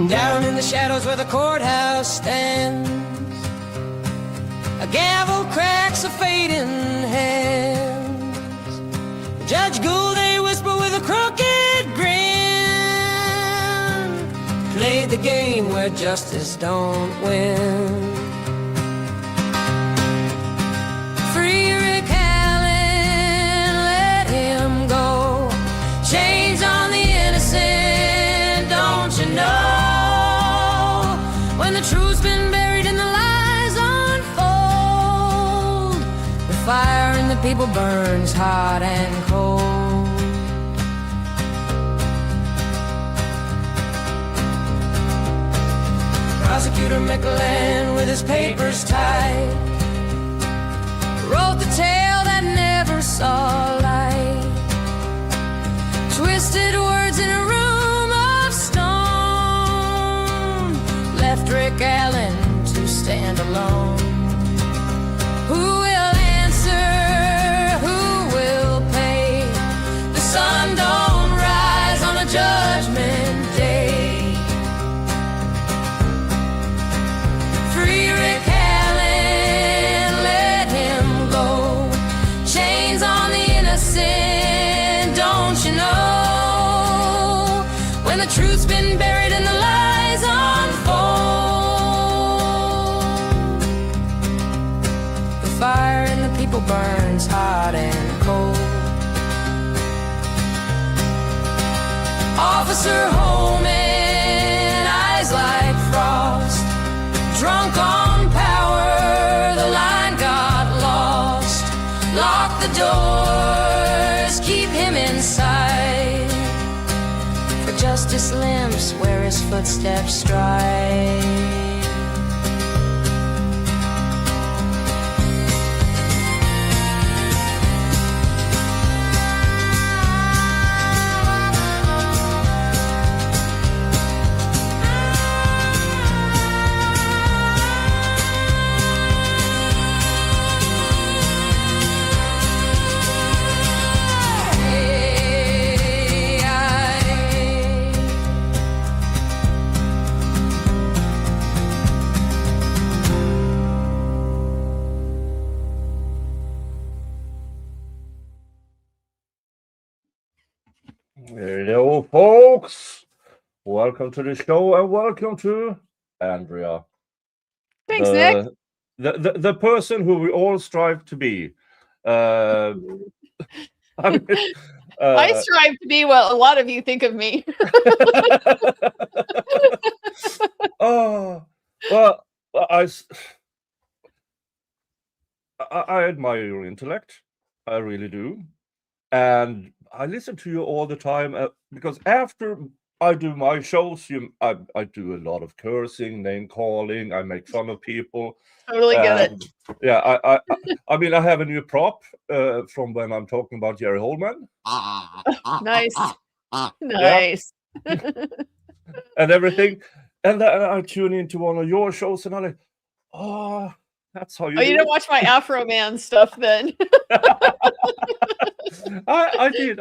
Down in the shadows where the courthouse stands, a gavel cracks a fading hands. Judge Gould, they whisper with a crooked grin, played the game where justice don't win. Free Rick Allen, let him go. Chains on the innocent, don't you know? When the truth's been buried and the lies unfold, the fire in the people burns hot and cold. Prosecutor McLean with his papers tied wrote the tale that never saw light. Twisted words in a room of stone left Rick Allen to stand alone. Who will answer? Who will pay? The sun don't rise on a judgment day. Free Rick Allen, let him go. Chains on the innocent, don't you know? When the truth's been buried and the lies unfold, the fire in the people burns hot and cold. Officer Holman, eyes like frost, drunk on power, the line got lost. Lock the doors, keep him inside, for justice limps where his footsteps stride. Hello, folks. Welcome to the show and welcome to Andrea. Thanks, Nick. The person who we all strive to be. I strive to be what a lot of you think of me. Oh, well, I admire your intellect. I really do. And I listen to you all the time because after I do my shows, I do a lot of cursing, name calling. I make fun of people. Totally get it. Yeah, I mean, I have a new prop from when I'm talking about Jerry Holman. Nice, nice, and everything. And then I tune into one of your shows, and I'm like, oh, that's how you. Oh, you don't watch my Afro Man stuff then? I did.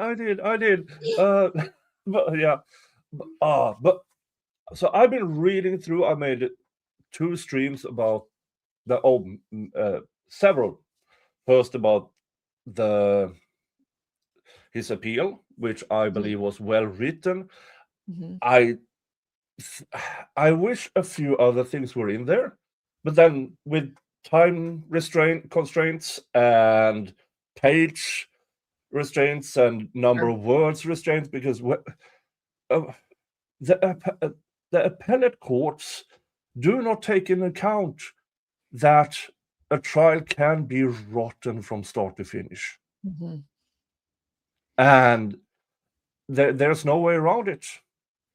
But yeah, but so I've been reading through. I made 2 streams about several. First about his appeal, which I believe was well written. Mm-hmm. I wish a few other things were in there, but then with time constraints and page restraints and number of words restraints, because the appellate courts do not take into account that a trial can be rotten from start to finish. Mm-hmm. And there's no way around it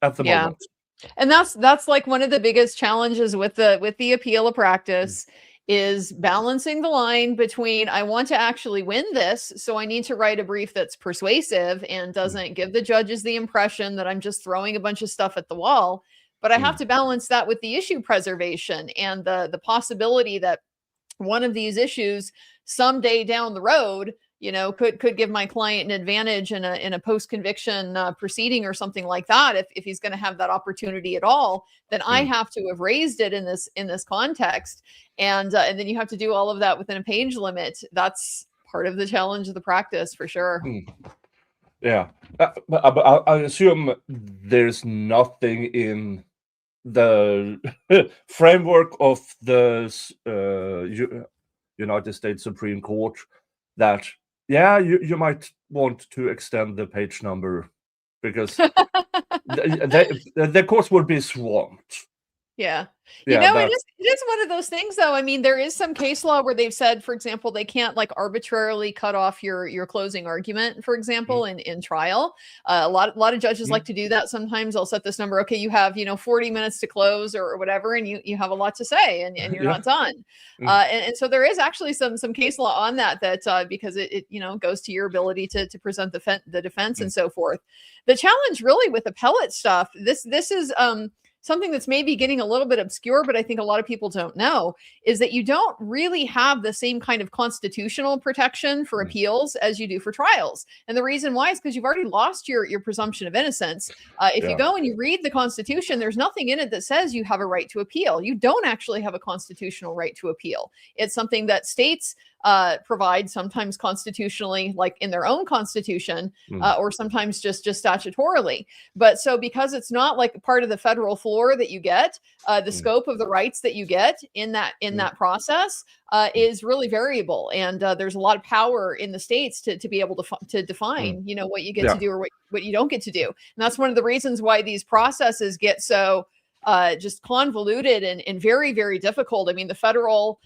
at the moment. And that's like one of the biggest challenges with the appeal of practice is balancing the line between I want to actually win this, so I need to write a brief that's persuasive and doesn't give the judges the impression that I'm just throwing a bunch of stuff at the wall, but I have to balance that with the issue preservation and the possibility that one of these issues someday down the road could give my client an advantage in a post-conviction proceeding or something like that. If he's going to have that opportunity at all, then I have to have raised it in this context, and then you have to do all of that within a page limit. That's part of the challenge of the practice for sure. Yeah, but I assume there's nothing in the framework of the United States Supreme Court that you might want to extend the page number, because the courts would be swamped. Yeah. Yeah, it is one of those things, though. I mean, there is some case law where they've said, for example, they can't like arbitrarily cut off your closing argument, for example, in trial. A lot of judges like to do that. Sometimes I'll set this number. Okay, you have 40 minutes to close or whatever, and you have a lot to say, and you're not done. And so there is actually some case law on that because it goes to your ability to present the defense and so forth. The challenge really with appellate stuff, this is something that's maybe getting a little bit obscure, but I think a lot of people don't know, is that you don't really have the same kind of constitutional protection for appeals as you do for trials. And the reason why is because you've already lost your presumption of innocence. If you go and you read the Constitution, there's nothing in it that says you have a right to appeal. You don't actually have a constitutional right to appeal. It's something that states provide, sometimes constitutionally, like in their own constitution, or sometimes just statutorily. But so because it's not like part of the federal floor that you get, the scope of the rights that you get in that process is really variable, and there's a lot of power in the states to be able to define what you get to do or what you don't get to do. And that's one of the reasons why these processes get so just convoluted and very, very difficult. I mean, the federal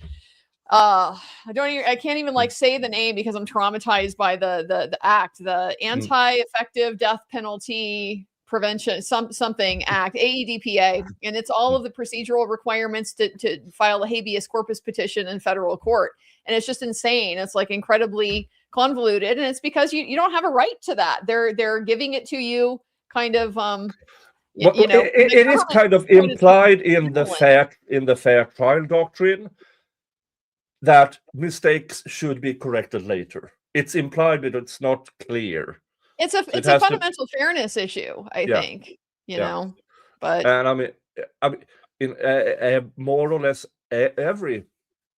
I can't even like say the name because I'm traumatized by the act, the Anti-Effective Death Penalty Prevention something Act, AEDPA, and it's all of the procedural requirements to file a habeas corpus petition in federal court. And it's just insane. It's like incredibly convoluted, and it's because you don't have a right to that. They're giving it to you kind of it is kind of implied in the fair trial doctrine that mistakes should be corrected later. It's implied, but it's not clear. It's a fundamental fairness issue, I think. But and I mean, in more or less every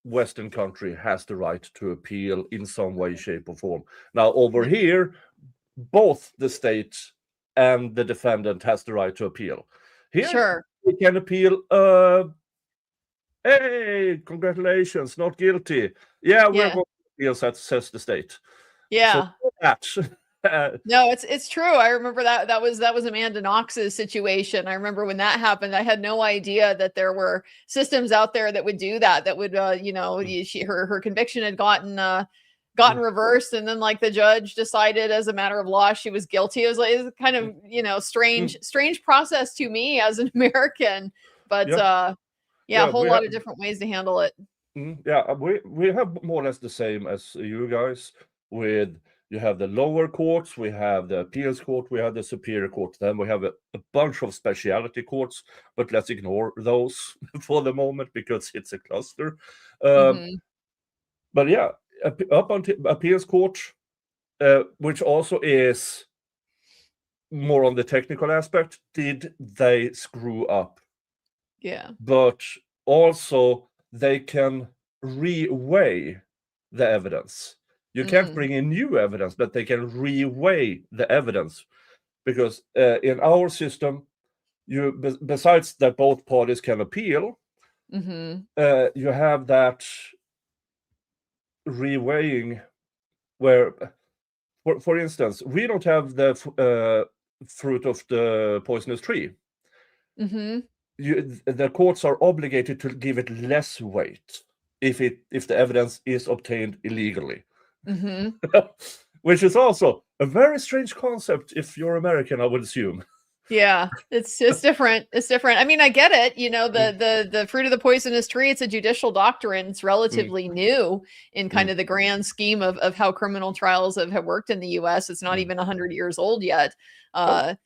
Western country has the right to appeal in some way, shape, or form. Now, over here, both the state and the defendant has the right to appeal. Here, we can appeal. Hey, congratulations, not guilty. Yeah, we're going to appeal, says the state. Yeah. So no, it's true. I remember that was Amanda Knox's situation. I remember when that happened, I had no idea that there were systems out there that would do that. That would, her conviction had gotten reversed, and then like the judge decided as a matter of law she was guilty. It was kind of strange process to me as an American, but a whole lot of different ways to handle it. Yeah, we have more or less the same as you guys. You have the lower courts, we have the appeals court, we have the superior court, then we have a bunch of specialty courts, but let's ignore those for the moment because it's a cluster. But yeah, up until appeals court, which also is more on the technical aspect, did they screw up? Yeah. But also they can reweigh the evidence. You can't bring in new evidence, but they can reweigh the evidence, because in our system, besides that both parties can appeal, you have that reweighing where, for instance, we don't have the fruit of the poisonous tree. The courts are obligated to give it less weight if the evidence is obtained illegally. Which is also a very strange concept if you're American, I would assume. Yeah, it's different. It's different. I mean, I get it. The fruit of the poisonous tree, it's a judicial doctrine. It's relatively new in kind of the grand scheme of how criminal trials have worked in the US. It's not even 100 years old yet. But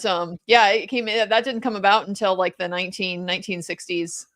that didn't come about until like the 1960s.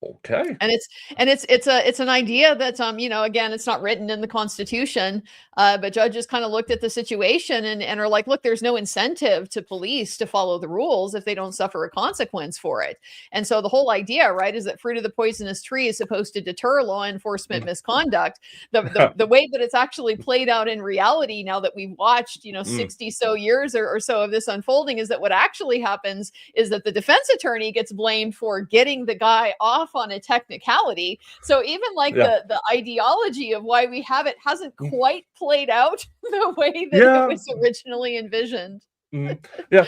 Okay. And it's an idea that again, it's not written in the Constitution, but judges kind of looked at the situation and are like, look, there's no incentive to police to follow the rules if they don't suffer a consequence for it. And so the whole idea, right, is that fruit of the poisonous tree is supposed to deter law enforcement misconduct. The way that it's actually played out in reality, now that we've watched 60 so years or so of this unfolding, is that what actually happens is that the defense attorney gets blamed for getting the guy off on a technicality. So even like the ideology of why we have it hasn't quite played out the way that it was originally envisioned. Yeah.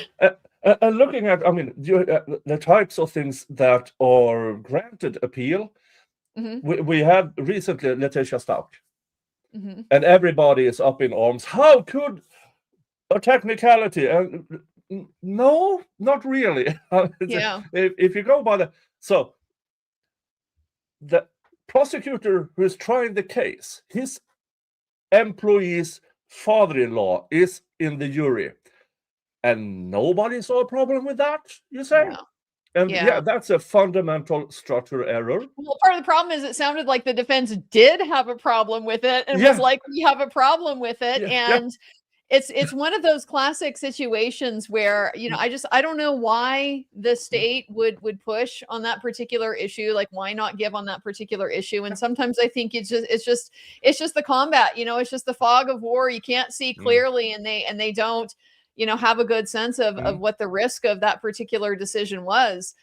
And looking at, the types of things that are granted appeal, we had recently Letitia Stout, and everybody is up in arms. How could a technicality? No, not really. If you go by the prosecutor who is trying the case, his employee's father-in-law is in the jury, and nobody saw a problem with that, you say? And that's a fundamental structure error. Well, part of the problem is it sounded like the defense did have a problem with it and was like, we have a problem with it. And it's one of those classic situations where, I don't know why the state would push on that particular issue. Like, why not give on that particular issue? And sometimes I think it's just the combat, it's just the fog of war. You can't see clearly, and they don't, have a good sense of what the risk of that particular decision was,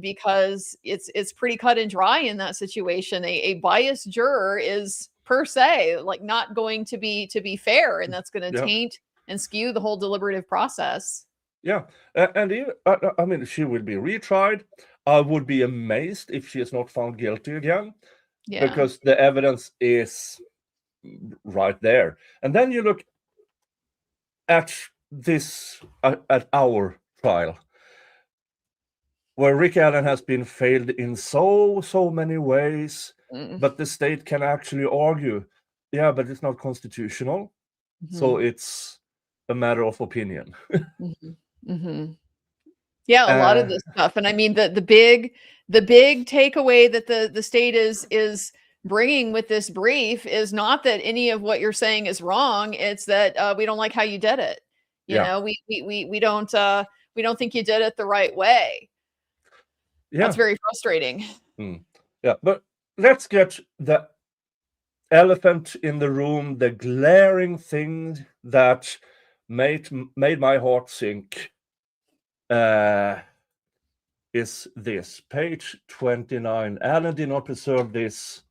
because it's pretty cut and dry in that situation. A biased juror is per se like not going to be fair, and that's going to taint and skew the whole deliberative process. And she will be retried. I would be amazed if she is not found guilty again, because the evidence is right there. And then you look at this at our trial, where Rick Allen has been failed in so many ways. But the state can actually argue, but it's not constitutional. So it's a matter of opinion. A lot of this stuff. And I mean, the big takeaway that the state is bringing with this brief is not that any of what you're saying is wrong. It's that we don't like how you did it. We don't think you did it the right way. That's very frustrating. But let's get the elephant in the room, the glaring thing that made my heart sink, is this. Page 29. Allen did not preserve this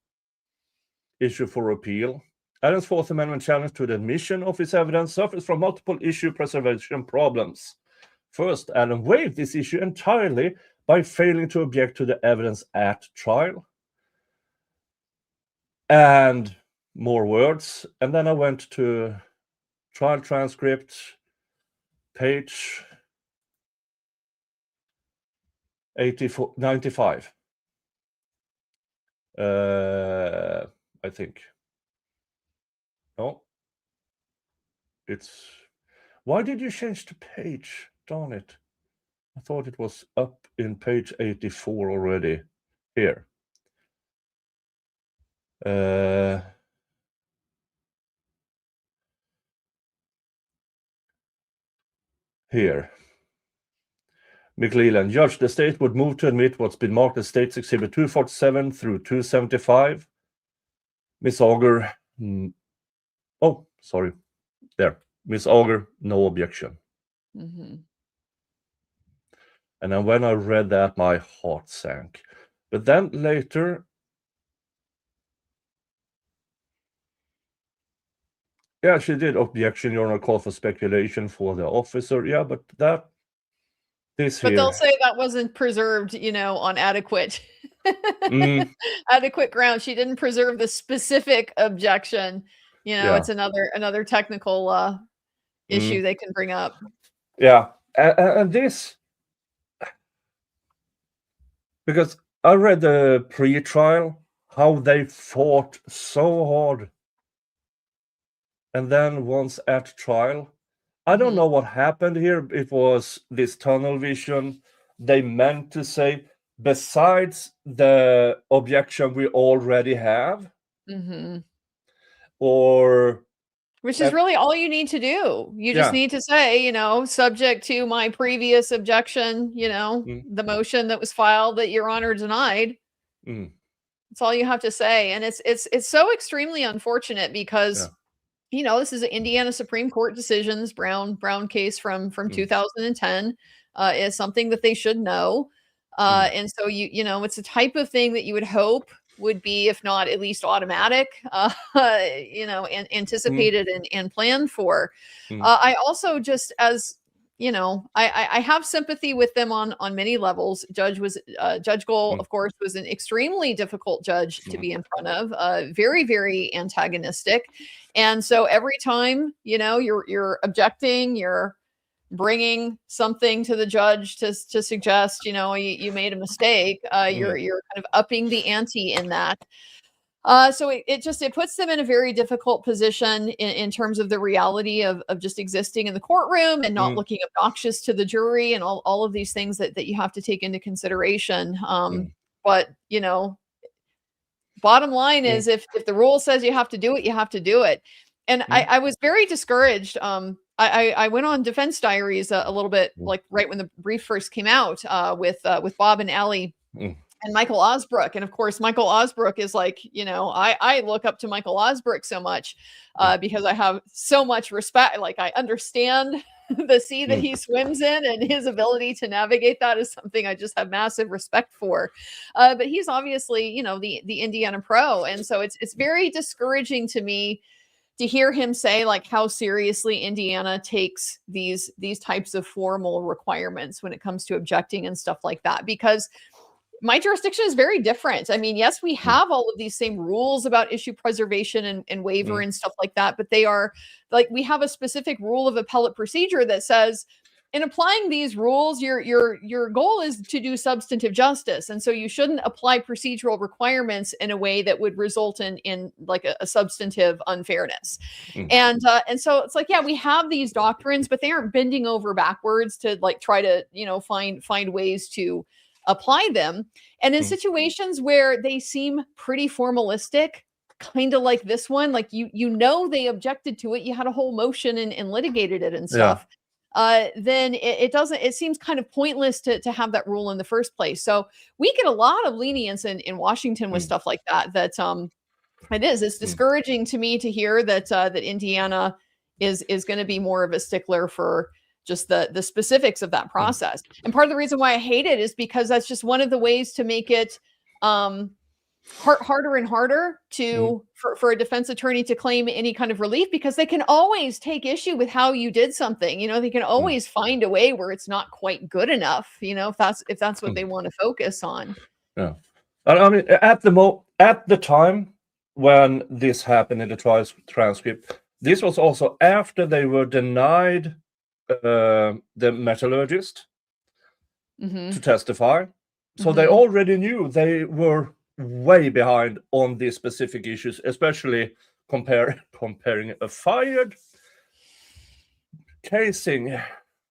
issue for appeal. Allen's Fourth Amendment challenge to the admission of his evidence suffers from multiple issue preservation problems. First, Allen waived this issue entirely by failing to object to the evidence at trial. And more words. And then I went to trial transcript, page 95. I think. No. Why did you change the page? Darn it. I thought it was up in page 84 already. Here. Here. McLeland, Judge, the state would move to admit what's been marked as State's Exhibit 247 through 275. Miss Auger, sorry. There. Miss Auger, no objection. And then when I read that, my heart sank. But then later, she did objection, Your Honor, call for speculation for the officer. But they'll say that wasn't preserved, on adequate adequate ground. She didn't preserve the specific objection. It's another technical issue they can bring up. And this, because I read the pre-trial, how they fought so hard. And then once at trial, I don't know what happened here. It was this tunnel vision. They meant to say, besides the objection we already have, or which is really all you need to do. You just need to say, subject to my previous objection, the motion that was filed that Your Honor denied. That's all you have to say. And it's so extremely unfortunate because this is an Indiana Supreme Court decisions, Brown case from 2010, is something that they should know. And so it's a type of thing that you would hope would be, if not at least automatic, and anticipated and planned for. I also just, as I have sympathy with them on many levels. Judge Gohl, of course, was an extremely difficult judge to be in front of, very, very antagonistic. And so every time, you're objecting, you're bringing something to the judge to suggest, you made a mistake, you're kind of upping the ante in that. So it puts them in a very difficult position in terms of the reality of just existing in the courtroom and not looking obnoxious to the jury and all of these things that you have to take into consideration. But, bottom line is if the rule says you have to do it, you have to do it. And I was very discouraged. I went on Defense Diaries a little bit, like right when the brief first came out, with Bob and Allie and Michael Osbrook. And of course, Michael Osbrook is like, I look up to Michael Osbrook so much because I have so much respect. Like, I understand the sea that he swims in, and his ability to navigate that is something I just have massive respect for. But he's obviously, the Indiana pro. And so it's very discouraging to me to hear him say like how seriously Indiana takes these types of formal requirements when it comes to objecting and stuff like that, because my jurisdiction is very different. I mean, yes, we have all of these same rules about issue preservation and waiver and stuff like that, but they are like, we have a specific rule of appellate procedure that says, in applying these rules, your goal is to do substantive justice. And so you shouldn't apply procedural requirements in a way that would result in like a substantive unfairness. And so it's like, yeah, we have these doctrines, but they aren't bending over backwards to like try to, find ways to apply them. And in situations where they seem pretty formalistic, kind of like this one, like they objected to it, you had a whole motion and litigated it and stuff. Then it seems kind of pointless to have that rule in the first place. So we get a lot of lenience in Washington with stuff like that. It's discouraging to me to hear that Indiana is going to be more of a stickler for just the specifics of that process. And part of the reason why I hate it is because that's just one of the ways to make it harder and harder for a defense attorney to claim any kind of relief, because they can always take issue with how you did something. They can always find a way where it's not quite good enough, if that's what they want to focus on. Yeah. And I mean, at the time when this happened in the transcript, this was also after they were denied the metallurgist to testify. So they already knew they were way behind on these specific issues, especially comparing a fired casing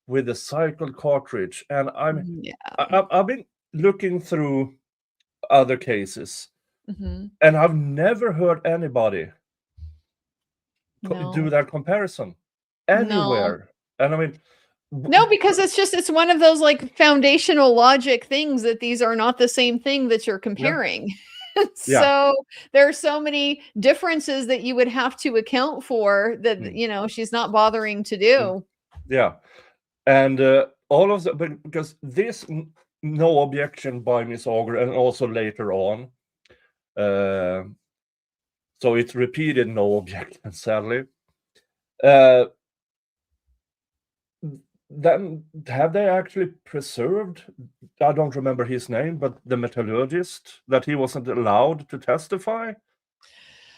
with a cycled cartridge. And I've been looking through other cases, and I've never heard anybody do that comparison anywhere. And I mean, no, because it's one of those like foundational logic things that these are not the same thing that you're comparing. So there are so many differences that you would have to account for that, she's not bothering to do. Yeah. And all of that, because this no objection by Ms. Auger, and also later on, so it's repeated no objection, sadly. Then have they actually preserved, I don't remember his name, but the metallurgist, that he wasn't allowed to testify?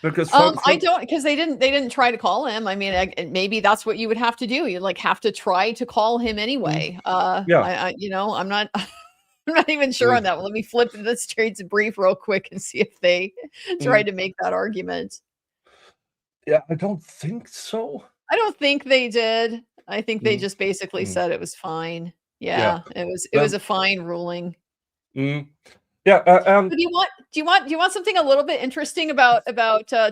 Because I don't, because they didn't try to call him. I mean, maybe that's what you would have to do. You like have to try to call him anyway. I'm not I'm not even sure on that one. Let me flip the Straits brief real quick and see if they tried to make that argument. Yeah, I don't think so. I don't think they did. I think they just basically said it was fine. Yeah. It was a fine ruling. Yeah, So do you want something a little bit interesting about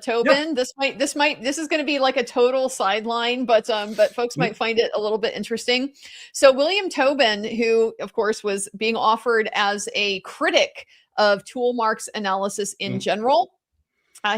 Tobin? Yeah. This is going to be like a total sideline, but folks might find it a little bit interesting. So William Tobin, who of course was being offered as a critic of tool marks analysis in general,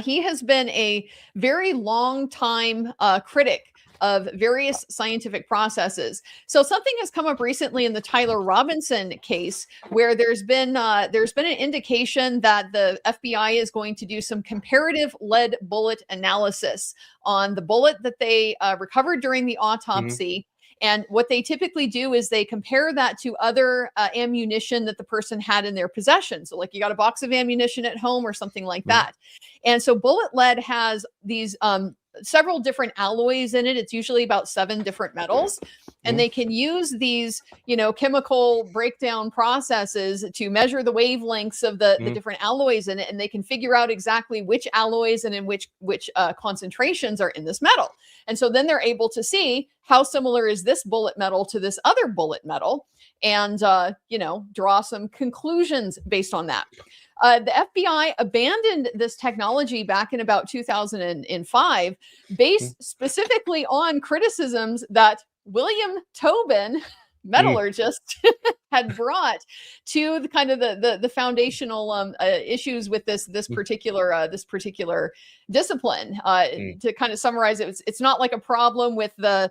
he has been a very long time critic of various scientific processes. So something has come up recently in the Tyler Robinson case where there's been an indication that the FBI is going to do some comparative lead bullet analysis on the bullet that they recovered during the autopsy. And what they typically do is they compare that to other ammunition that the person had in their possession. So like you got a box of ammunition at home or something like that. And so bullet lead has these several different alloys in it. It's usually about 7 different metals. And they can use these, chemical breakdown processes to measure the wavelengths of the different alloys in it. And they can figure out exactly which alloys and in which concentrations are in this metal. And so then they're able to see how similar is this bullet metal to this other bullet metal and, draw some conclusions based on that. The FBI abandoned this technology back in about 2005, based specifically on criticisms that William Tobin, metallurgist, had brought to the kind of the foundational issues with this particular discipline. To kind of summarize it, it's not like a problem with the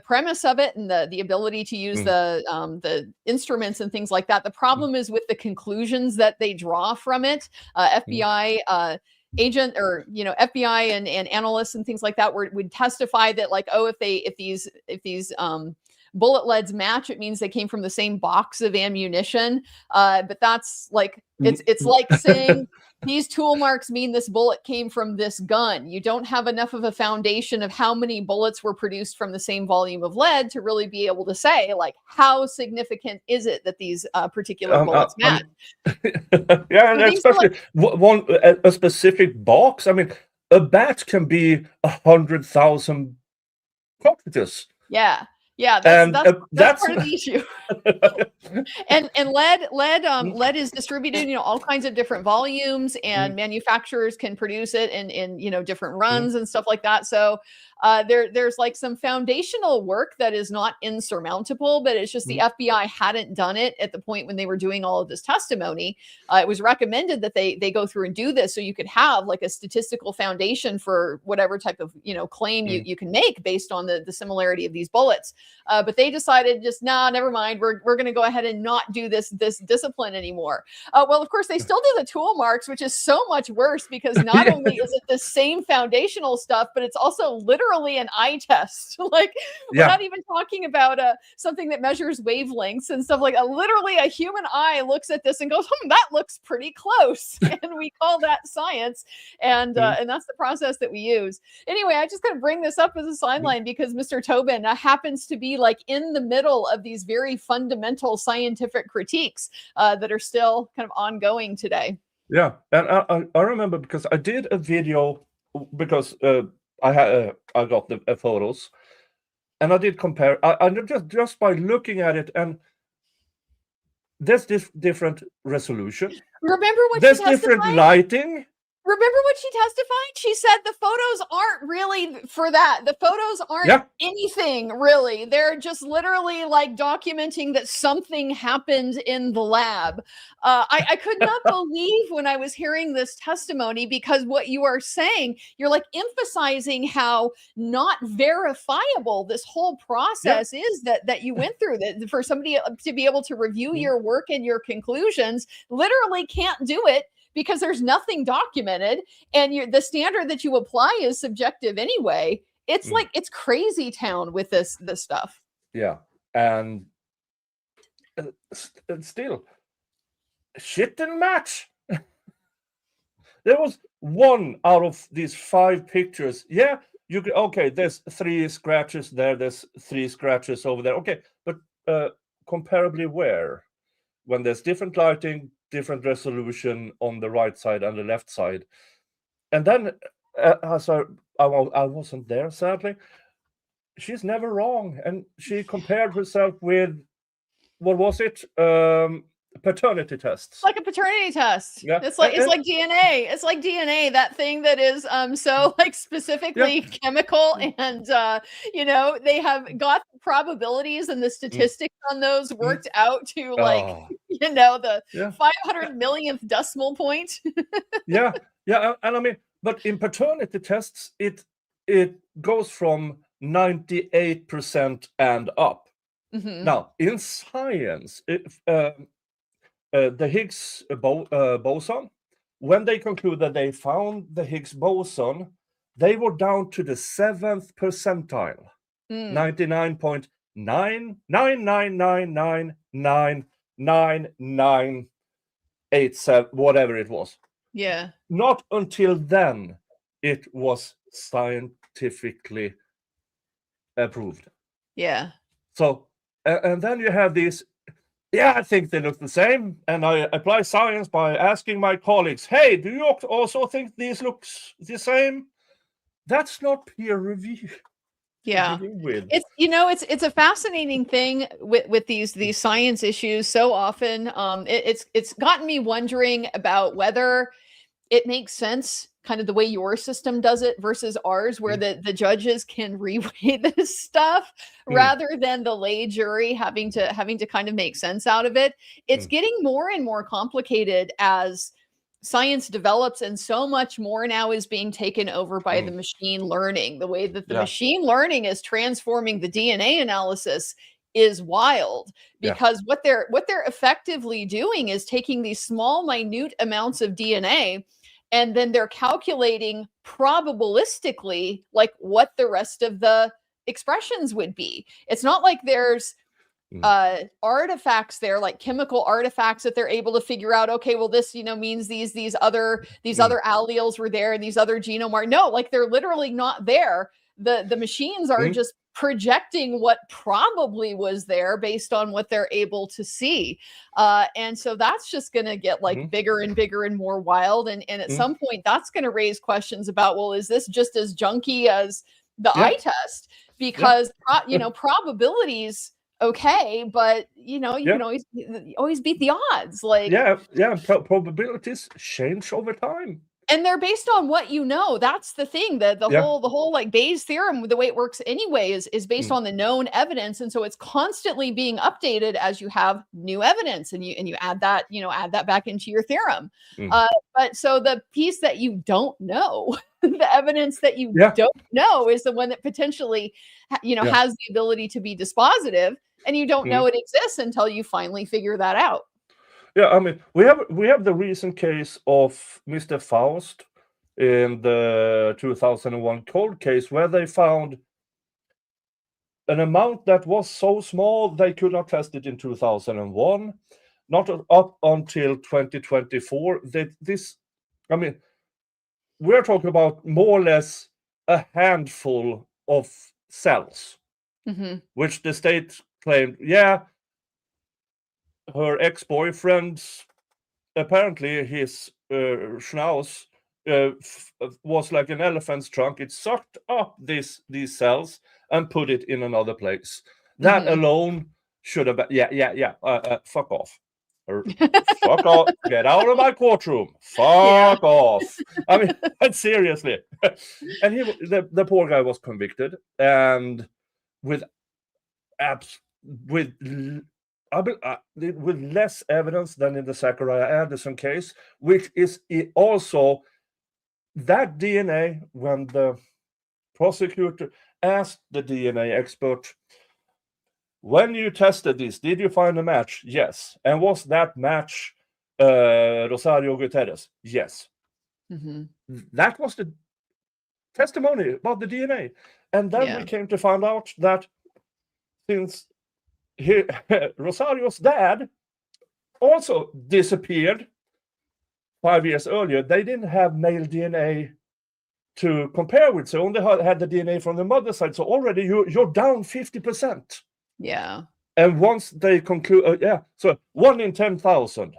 premise of it and the ability to use the instruments and things like that. The problem is with the conclusions that they draw from it. FBI agent or FBI and analysts and things like that would testify that like, oh, if these bullet leads match, it means they came from the same box of ammunition. But that's like it's like saying these tool marks mean this bullet came from this gun. You don't have enough of a foundation of how many bullets were produced from the same volume of lead to really be able to say, like, how significant is it that these particular bullets match? Yeah, and especially a specific box. I mean, a bat can be 100,000 cartridges. Yeah. Yeah, that's part of the issue. and lead is distributed, all kinds of different volumes, and manufacturers can produce it in different runs and stuff like that. So there's like some foundational work that is not insurmountable, but it's just the FBI hadn't done it at the point when they were doing all of this testimony. It was recommended that they go through and do this so you could have like a statistical foundation for whatever type of claim you can make based on the similarity of these bullets. But they decided just never mind. We're going to go ahead and not do this discipline anymore. Well, of course, they still do the tool marks, which is so much worse because not only is it the same foundational stuff, but it's also literally an eye test. Like we're not even talking about something that measures wavelengths and stuff like that. Literally, a human eye looks at this and goes, that looks pretty close, and we call that science. And that's the process that we use. Anyway, I just kind of bring this up as a sideline because Mr. Tobin happens to be like in the middle of these very fundamental scientific critiques that are still kind of ongoing today. Yeah, and I remember because I did a video because I got the photos, and I did compare. I just by looking at it, and there's different resolution. Remember what there's different lighting. Remember what she testified? She said the photos aren't really for that. The photos aren't anything really. They're just literally like documenting that something happened in the lab. I could not believe when I was hearing this testimony because what you are saying, you're like emphasizing how not verifiable this whole process is that you went through. That for somebody to be able to review your work and your conclusions, literally can't do it. Because there's nothing documented, and the standard that you apply is subjective anyway. It's like it's crazy town with this stuff. Yeah, and still, shit didn't match. There was 1 out of these 5 pictures. Yeah, you could, okay. There's 3 scratches there. There's 3 scratches over there. Okay, but comparably where? When there's different lighting, different resolution on the right side and the left side. And then I wasn't there, sadly. She's never wrong. And she compared herself with, what was it? paternity tests. Like a paternity test. Yeah. It's like DNA. It's like DNA, that thing that is so like specifically chemical, and they have got the probabilities and the statistics on those worked out to like the 500 millionth decimal point. yeah, and I mean, but in paternity tests, it goes from 98% and up. Now, in science, the Higgs boson, when they concluded they found the Higgs boson, they were down to the 7th percentile, 99.999999987, whatever it was. Yeah. Not until then it was scientifically approved. Yeah. So, and then you have these, I think they look the same. And I apply science by asking my colleagues, hey, do you also think these looks the same? That's not peer review. Yeah. It's a fascinating thing with these science issues. So often it's gotten me wondering about whether it makes sense, kind of the way your system does it versus ours, where the judges can reweigh this stuff rather than the lay jury having to kind of make sense out of it. It's getting more and more complicated as science develops, and so much more now is being taken over by the machine learning. The way that the machine learning is transforming the DNA analysis is wild, because what they're effectively doing is taking these small, minute amounts of DNA, and then they're calculating probabilistically like what the rest of the expressions would be. It's not like there's artifacts there, like chemical artifacts, that they're able to figure out, okay, well, this means these other alleles were there and these other genome are. No, like they're literally not there. The machines are just projecting what probably was there based on what they're able to see. And so that's just going to get like bigger and bigger and more wild. And at some point that's going to raise questions about, well, is this just as junky as the eye test? Because, probabilities, okay, but you can always beat the odds. Like, probabilities change over time. And they're based on what you know. That's the thing. The whole like Bayes' theorem, the way it works anyway, is based on the known evidence, and so it's constantly being updated as you have new evidence, and you add that back into your theorem. But so the piece that you don't know, the evidence that you don't know, is the one that potentially has the ability to be dispositive, and you don't know it exists until you finally figure that out. Yeah, I mean, we have the recent case of Mr. Faust in the 2001 cold case, where they found an amount that was so small they could not test it in 2001, not up until 2024. We're talking about more or less a handful of cells, which the state claimed, her ex-boyfriend, apparently his schnauz was like an elephant's trunk. It sucked up these cells and put it in another place. That alone should have been, fuck off. Fuck off. Get out of my courtroom. Fuck off. I mean, seriously. And the poor guy was convicted, and with less evidence than in the Zachariah Anderson case, which is also that DNA, when the prosecutor asked the DNA expert, when you tested this, did you find a match? Yes. And was that match Rosario Gutierrez? Yes. That was the testimony about the DNA. And then we came to find out that since Rosario's dad also disappeared 5 years earlier, they didn't have male DNA to compare with, so only had the DNA from the mother's side. So already you're down 50%. Yeah. And once they conclude, so 1 in 10,000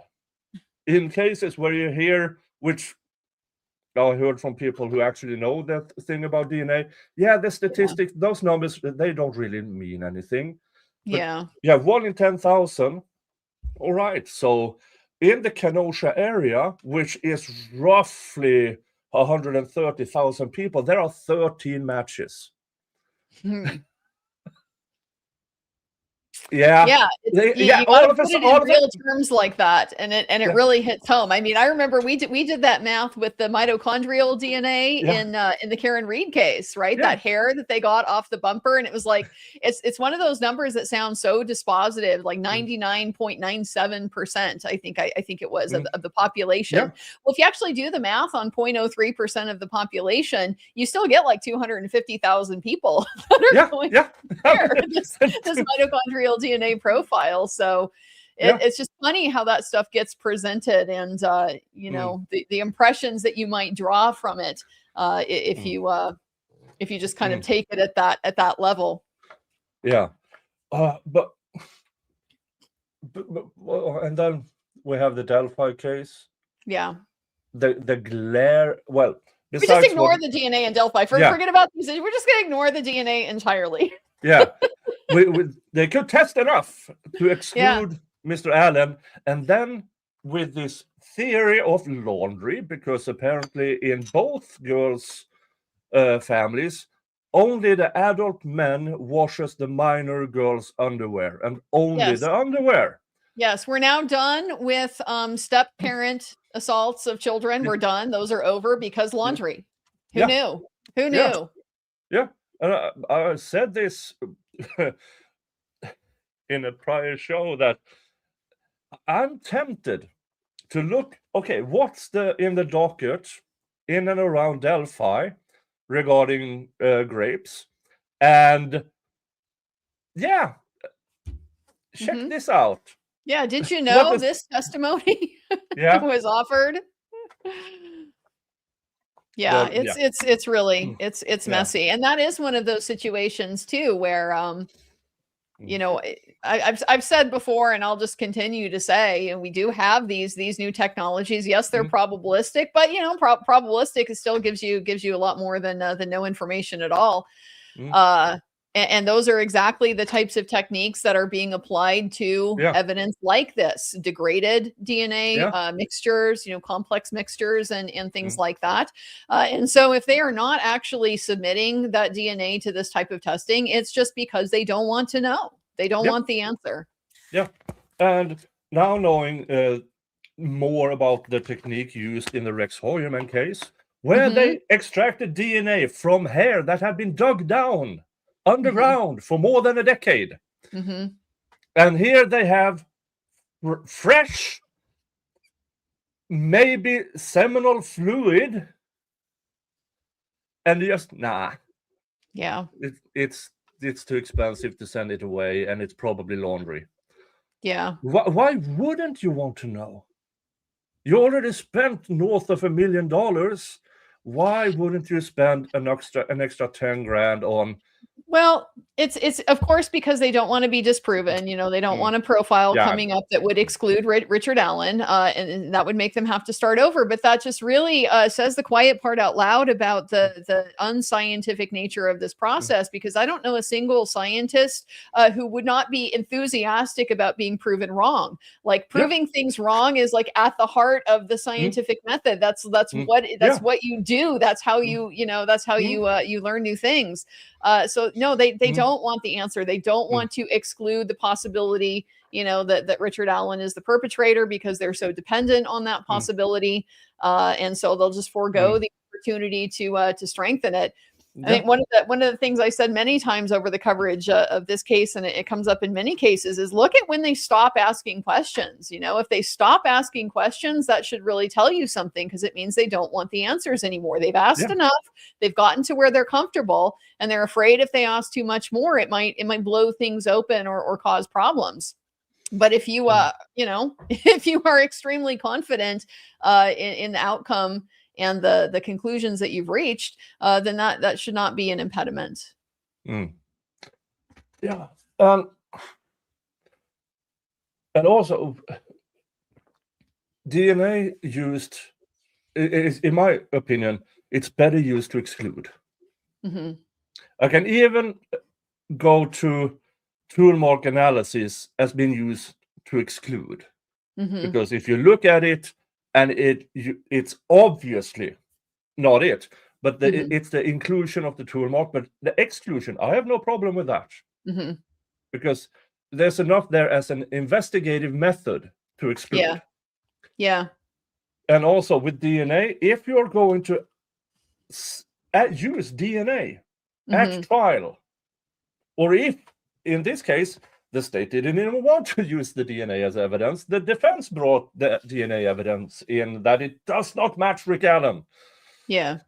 in cases where you hear, which I heard from people who actually know that thing about DNA. The statistics, those numbers, they don't really mean anything. But 1 in 10,000 All right. So in the Kenosha area, which is roughly 130,000 people, there are 13 matches. Yeah. Yeah, You got all to of put us, it all in of real it. terms like that, and it Yeah. really hits home. I mean, I remember we did that math with the mitochondrial DNA Yeah. in the Karen Reed case, right? Yeah. That hair that they got off the bumper, and it was like it's one of those numbers that sounds so dispositive, like 99.97%. I think it was of the population. Yeah. Well, if you actually do the math on 0.03% of the population, you still get like 250,000 people that are going Yeah. share this mitochondrial DNA profile. So it's just funny how that stuff gets presented, and you know, the impressions that you might draw from it if you just kind of take it at that level. Yeah. But well, and then we have the Delphi case. Yeah. The glare. Well, We just ignore the DNA in Delphi. Forget about these. We're just going to ignore the DNA entirely. Yeah. They could test enough to exclude Mr. Allen, and then with this theory of laundry, because apparently in both girls' families, only the adult men washes the minor girls' underwear, and only the underwear. Yes, we're now done with step-parent assaults of children. We're done. Those are over because laundry. Who knew? Who knew? Yeah. I said this in a prior show that I'm tempted to look, okay, what's in the docket in and around Delphi regarding grapes, and check this out. Yeah, did you know this testimony was offered? Yeah, it's really it's messy, and that is one of those situations too where you know, I've said before, and I'll just continue to say, we do have these new technologies. Yes, they're probabilistic, but you know, probabilistic still gives you a lot more than no information at all. And those are exactly the types of techniques that are being applied to evidence like this: degraded DNA mixtures, you know, complex mixtures, and things like that. And so, if they are not actually submitting that DNA to this type of testing, it's just because they don't want to know. They don't want the answer. Yeah, and now knowing more about the technique used in the Rex Hoyerman case, where they extracted DNA from hair that had been dug down underground for more than a decade. And here they have fresh, maybe seminal fluid, and just it's too expensive to send it away, and it's probably laundry. Why wouldn't you want to know? You already spent north of $1 million. Why wouldn't you spend an extra 10 grand on? Well, it's of course because they don't want to be disproven. You know, they don't want a profile coming up that would exclude Richard Allen, and that would make them have to start over. But that just really says the quiet part out loud about the unscientific nature of this process, because I don't know a single scientist who would not be enthusiastic about being proven wrong. Like, proving things wrong is like at the heart of the scientific method. That's what you do. That's how you you learn new things. So no, they don't want the answer. They don't want to exclude the possibility, you know, that Richard Allen is the perpetrator, because they're so dependent on that possibility. And so they'll just forego the opportunity to strengthen it. I think one of the things I said many times over the coverage of this case, and it comes up in many cases, is look at when they stop asking questions. You know, if they stop asking questions, that should really tell you something, because it means they don't want the answers anymore. They've asked enough. They've gotten to where they're comfortable, and they're afraid if they ask too much more, it might blow things open or cause problems. But if you you know, if you are extremely confident in the outcome and the conclusions that you've reached, then that should not be an impediment. Yeah. And also, DNA used is, in my opinion, it's better used to exclude. I can even go to tool mark analysis as being used to exclude. Mhm. Because if you look at it and it's obviously not it, but Mhm. it's the inclusion of the tool mark, but the exclusion, I have no problem with that. Mhm. Because there's enough there as an investigative method to exclude. Yeah. Yeah. And also with DNA, if you're going to use DNA at Mhm. trial, or if, in this case, the state didn't even want to use the DNA as evidence, the defense brought the DNA evidence in that it does not match Rick Allen. Yeah.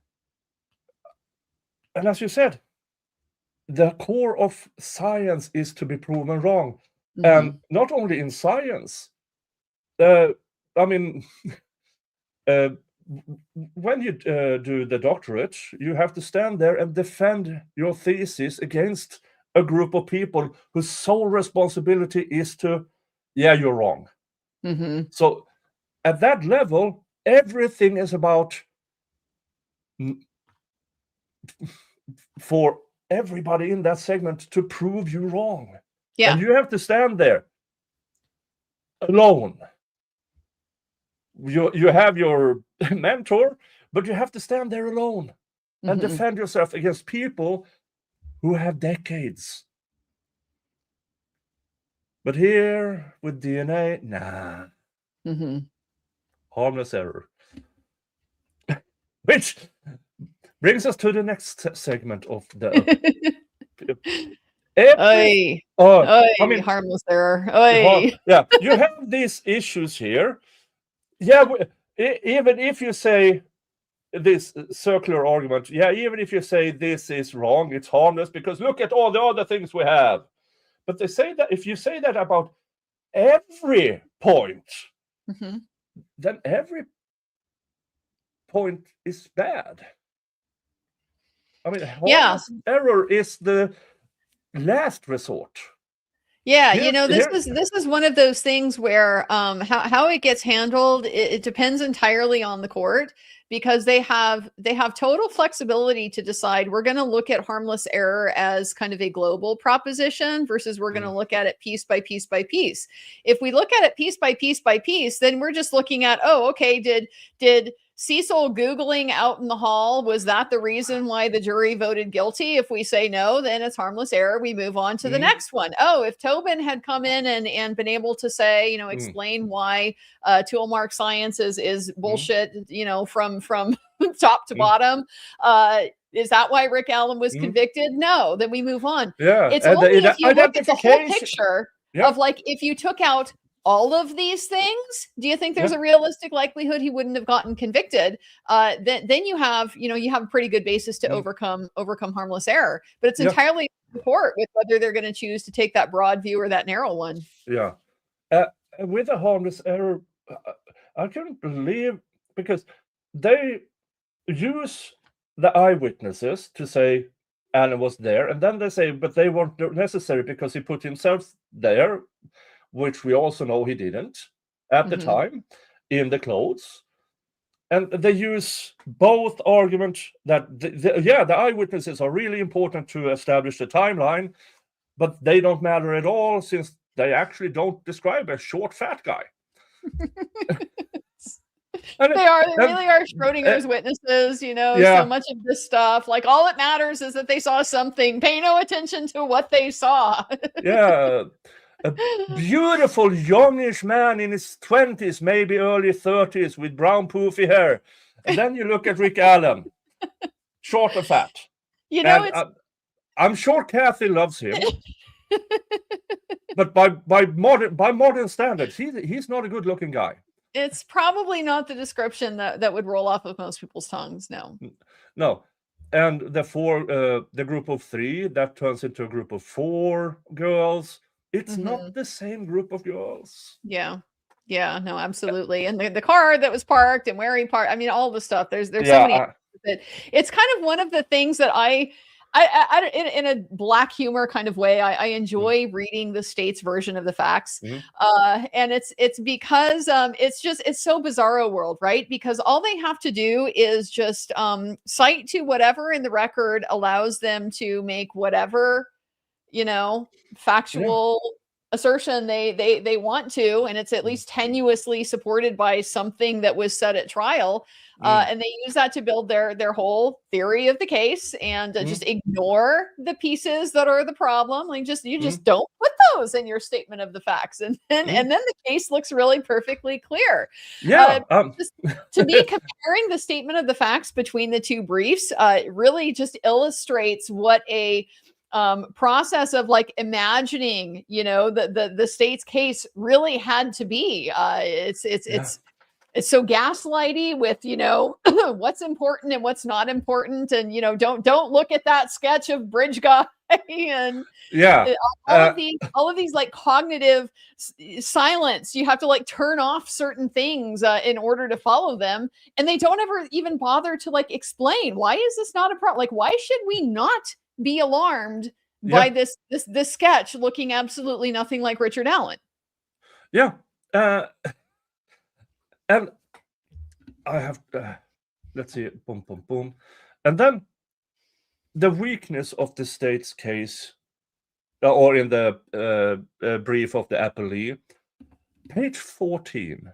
And as you said, the core of science is to be proven wrong. And Mhm. not only in science, I mean, when you do the doctorate, you have to stand there and defend your thesis against a group of people whose sole responsibility is to, yeah, you're wrong. Mhm. So at that level, everything is about for everybody in that segment to prove you wrong. Yeah. And you have to stand there alone. You have your mentor, but you have to stand there alone and Mhm. defend yourself against people who have decades. But here with DNA, nah, Mhm. harmless error. Which brings us to the next segment of the Oy. I Oy. mean, Harmless error. Oy. yeah, you have these issues here. Yeah, even if you say this circular argument, yeah, even if you say this is wrong, it's harmless because look at all the other things we have. But they say that if you say that about every point, Mhm. then every point is bad. I mean, Yeah. harmless error is the last resort. Yeah, Here, this is one of those things where how it gets handled, it depends entirely on the court because they have total flexibility to decide we're going to look at harmless error as kind of a global proposition versus we're going to look at it piece by piece by piece. If we look at it piece by piece by piece, then we're just looking at, oh, okay, did Cecil Googling out in the hall, was that the reason why the jury voted guilty? If we say no, then it's harmless error. We move on to the next one. Oh, if Tobin had come in and been able to say, explain why tool mark science is bullshit, from top to bottom, is that why Rick Allen was convicted? No, then we move on. Yeah, It's and only if you look at the whole identification. picture Yeah. of like, if you took out all of these things, do you think there's a realistic likelihood he wouldn't have gotten convicted? Then you have a pretty good basis to overcome harmless error. But it's entirely the court with whether they're going to choose to take that broad view or that narrow one. Yeah, with a harmless error, I couldn't believe because they use the eyewitnesses to say Alan was there, and then they say, but they weren't necessary because he put himself there, which we also know he didn't at the time in the clothes. And they use both arguments that the eyewitnesses are really important to establish the timeline, but they don't matter at all since they actually don't describe a short fat guy. They really are Schrodinger's witnesses, so much of this stuff, like all it matters is that they saw something. Pay no attention to what they saw. Yeah. A beautiful youngish man in his 20s, maybe early 30s with brown poofy hair. And then you look at Rick Allen, short and fat. I'm sure Kathy loves him. But by modern standards, he's not a good looking guy. It's probably not the description that would roll off of most people's tongues. No. And the group of 3 that turns into a group of 4 girls. It's not the same group of girls. Yeah, no, absolutely. And the car that was parked and where he parked, I mean, all the stuff. There's so many. It's kind of one of the things that I in a black humor kind of way, I enjoy reading the state's version of the facts. And it's because it's so bizarro world, right? Because all they have to do is just cite to whatever in the record allows them to make whatever, factual assertion they want to, and it's at least tenuously supported by something that was said at trial, and they use that to build their whole theory of the case, and just ignore the pieces that are the problem. Like you just don't put those in your statement of the facts, and then the case looks really perfectly clear. Yeah. Just, to me, comparing the statement of the facts between the two briefs really just illustrates what a process of like imagining, the state's case really had to be. It's so gaslighty with, what's important and what's not important, and don't look at that sketch of Bridge Guy and all of these like cognitive silence. You have to like turn off certain things in order to follow them, and they don't ever even bother to like explain, why is this not a problem? Like, why should we not be alarmed by this sketch looking absolutely nothing like Richard Allen? Yeah. And I have, let's see, boom, boom, boom. And then the weakness of the state's case, or in the brief of the Appellate, page 14.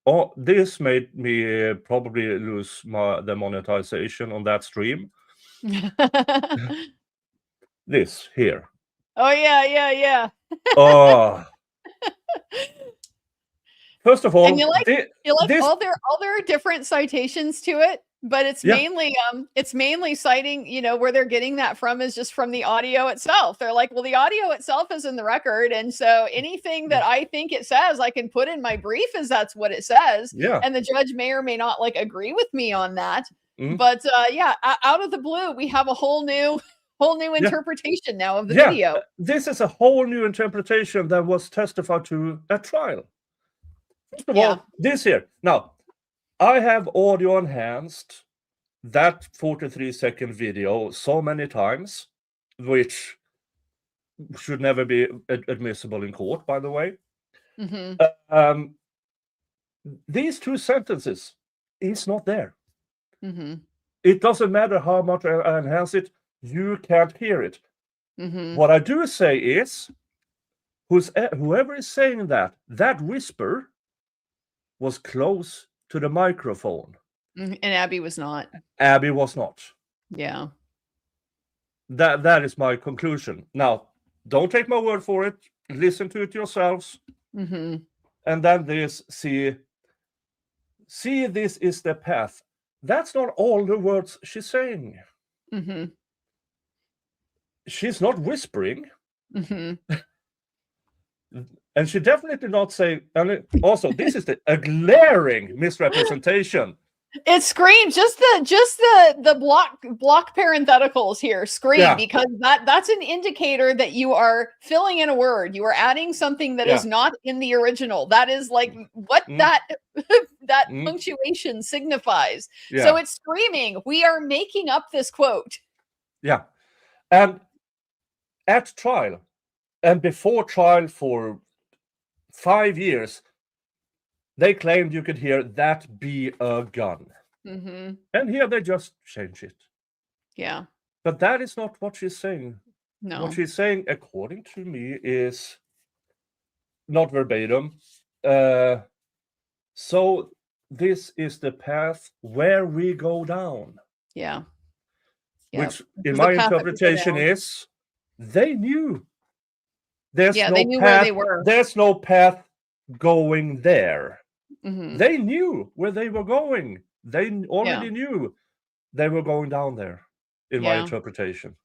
Oh, this made me probably lose the monetization on that stream. This here. Oh, yeah. Oh. First of all, and you like all their different citations to it, but it's mainly citing, where they're getting that from is just from the audio itself. They're like, well, the audio itself is in the record, and so anything that I think it says, I can put in my brief as that's what it says. Yeah. And the judge may or may not like agree with me on that. But out of the blue, we have a whole new interpretation now of the video. This is a whole new interpretation that was testified to at trial. First of all, this here. Now, I have audio enhanced that 43-second video so many times, which should never be admissible in court, by the way. These two sentences is not there. It doesn't matter how much I enhance it, you can't hear it. What I do say is, whoever is saying that whisper was close to the microphone. And Abby was not. Abby was not. Yeah. That is my conclusion. Now, don't take my word for it. Listen to it yourselves. And then see, this is the path. That's not all the words she's saying. She's not whispering. And she definitely not say, and also this is a glaring misrepresentation. It screams just the block parentheticals here scream, because that's an indicator that you are filling in a word. You are adding something that is not in the original. That is like what that punctuation signifies. So it's screaming, we are making up this quote. Yeah. And at trial and before trial for 5 years, they claimed you could hear that be a gun. And here they just change it. Yeah. But that is not what she's saying. No. What she's saying, according to me, is not verbatim. So this is the path where we go down. Yeah. Which, in my interpretation, is they knew. They knew where they were. There's no path going there. They knew where they were going. They already knew they were going down there, in my interpretation.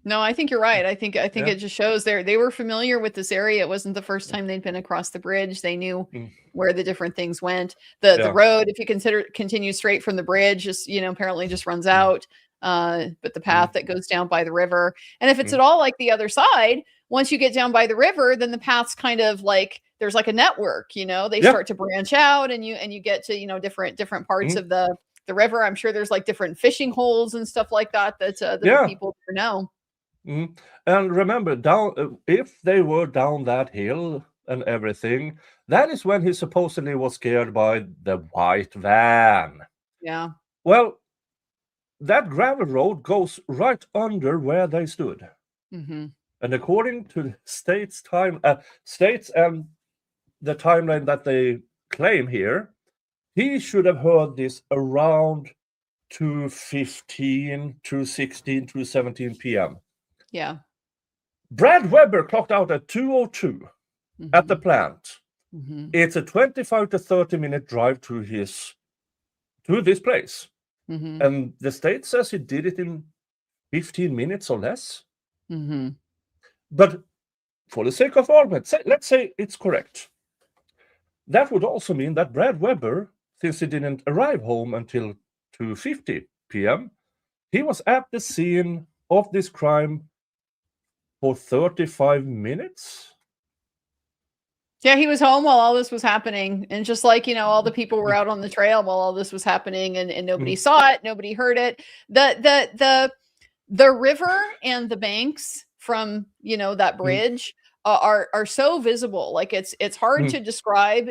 No, I think you're right. I think it just shows they were familiar with this area. It wasn't the first time they'd been across the bridge. They knew where the different things went. The road, if you continue straight from the bridge, just apparently just runs out. But the path that goes down by the river, and if it's at all like the other side, once you get down by the river, then the path's kind of like there's like a network. They start to branch out, and you get to different parts of the river. I'm sure there's like different fishing holes and stuff like that the people know. And remember, if they were down that hill and everything, that is when he supposedly was scared by the white van. Yeah. Well, that gravel road goes right under where they stood. And according to the states and the timeline that they claim here, he should have heard this around 2:15, 2:16, 2:17 p.m. Yeah. Brad Weber clocked out at 2:02 at the Mhm. plant. Mhm. It's a 25 to 30-minute drive to this place. Mhm. And the state says he did it in 15 minutes or less. Mhm. But for the sake of argument, let's say it's correct. That would also mean that Brad Weber, since he didn't arrive home until 2:50 p.m., he was at the scene of this crime for 35 minutes. Yeah, he was home while all this was happening. And just like, all the people were out on the trail while all this was happening, and nobody saw it, nobody heard it. The river and the banks from, that bridge are so visible. Like it's hard to describe,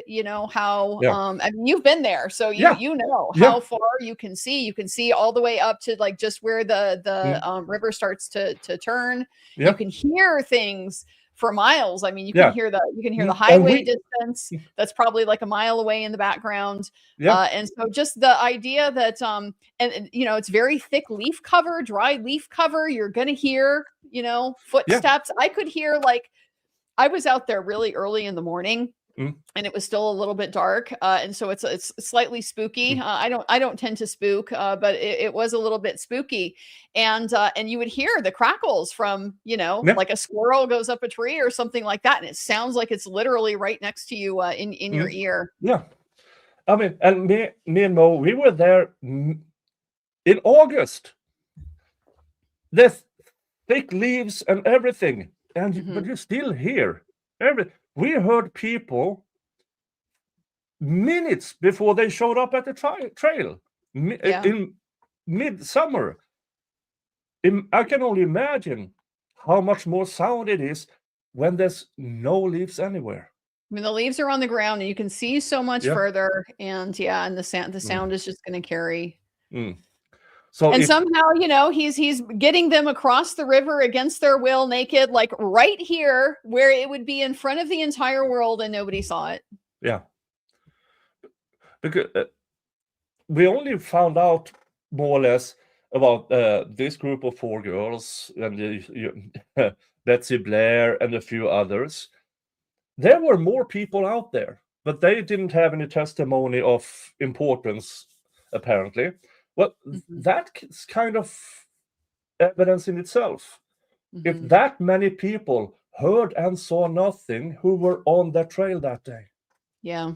how, I mean, you've been there, so you know how far you can see. You can see all the way up to like just where the river starts to turn. You can hear things for miles. I mean, you can hear the highway distance that's probably like a mile away in the background. And so just the idea that and it's very thick leaf cover, dry leaf cover. You're gonna hear footsteps. I could hear, like, I was out there really early in the morning. And it was still a little bit dark, and so it's slightly spooky. I don't tend to spook, but it was a little bit spooky, and you would hear the crackles from like a squirrel goes up a tree or something like that, and it sounds like it's literally right next to you in your ear. Yeah, I mean, and me and Mo, we were there in August. There's thick leaves and everything, and but you still hear we heard people minutes before they showed up at the trail in midsummer. I can only imagine how much more sound it is when there's no leaves anywhere. I mean, the leaves are on the ground, and you can see so much further, and the sound is just going to carry. So somehow, he's getting them across the river against their will, naked, like right here, where it would be in front of the entire world, and nobody saw it. Yeah, because we only found out more or less about this group of 4 girls and Betsy Blair and a few others. There were more people out there, but they didn't have any testimony of importance, apparently. Well, that's kind of evidence in itself. If that many people heard and saw nothing who were on that trail that day. Yeah.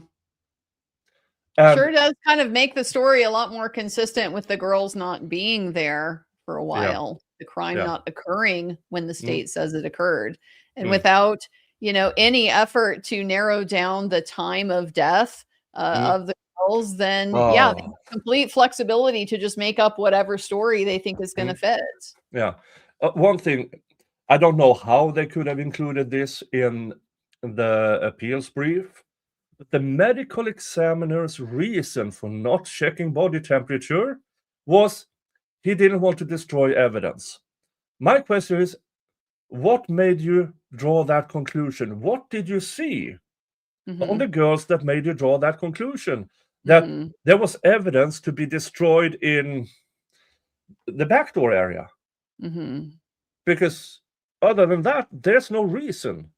Sure does kind of make the story a lot more consistent with the girls not being there for a while, the crime not occurring when the state says it occurred, and without, any effort to narrow down the time of death of the girls, then they have complete flexibility to just make up whatever story they think is going to fit. Yeah. One thing, I don't know how they could have included this in the appeals brief. The medical examiner's reason for not checking body temperature was he didn't want to destroy evidence. My question is, what made you draw that conclusion? What did you see on the girls that made you draw that conclusion? That there was evidence to be destroyed in the backdoor area? Because other than that, there's no reason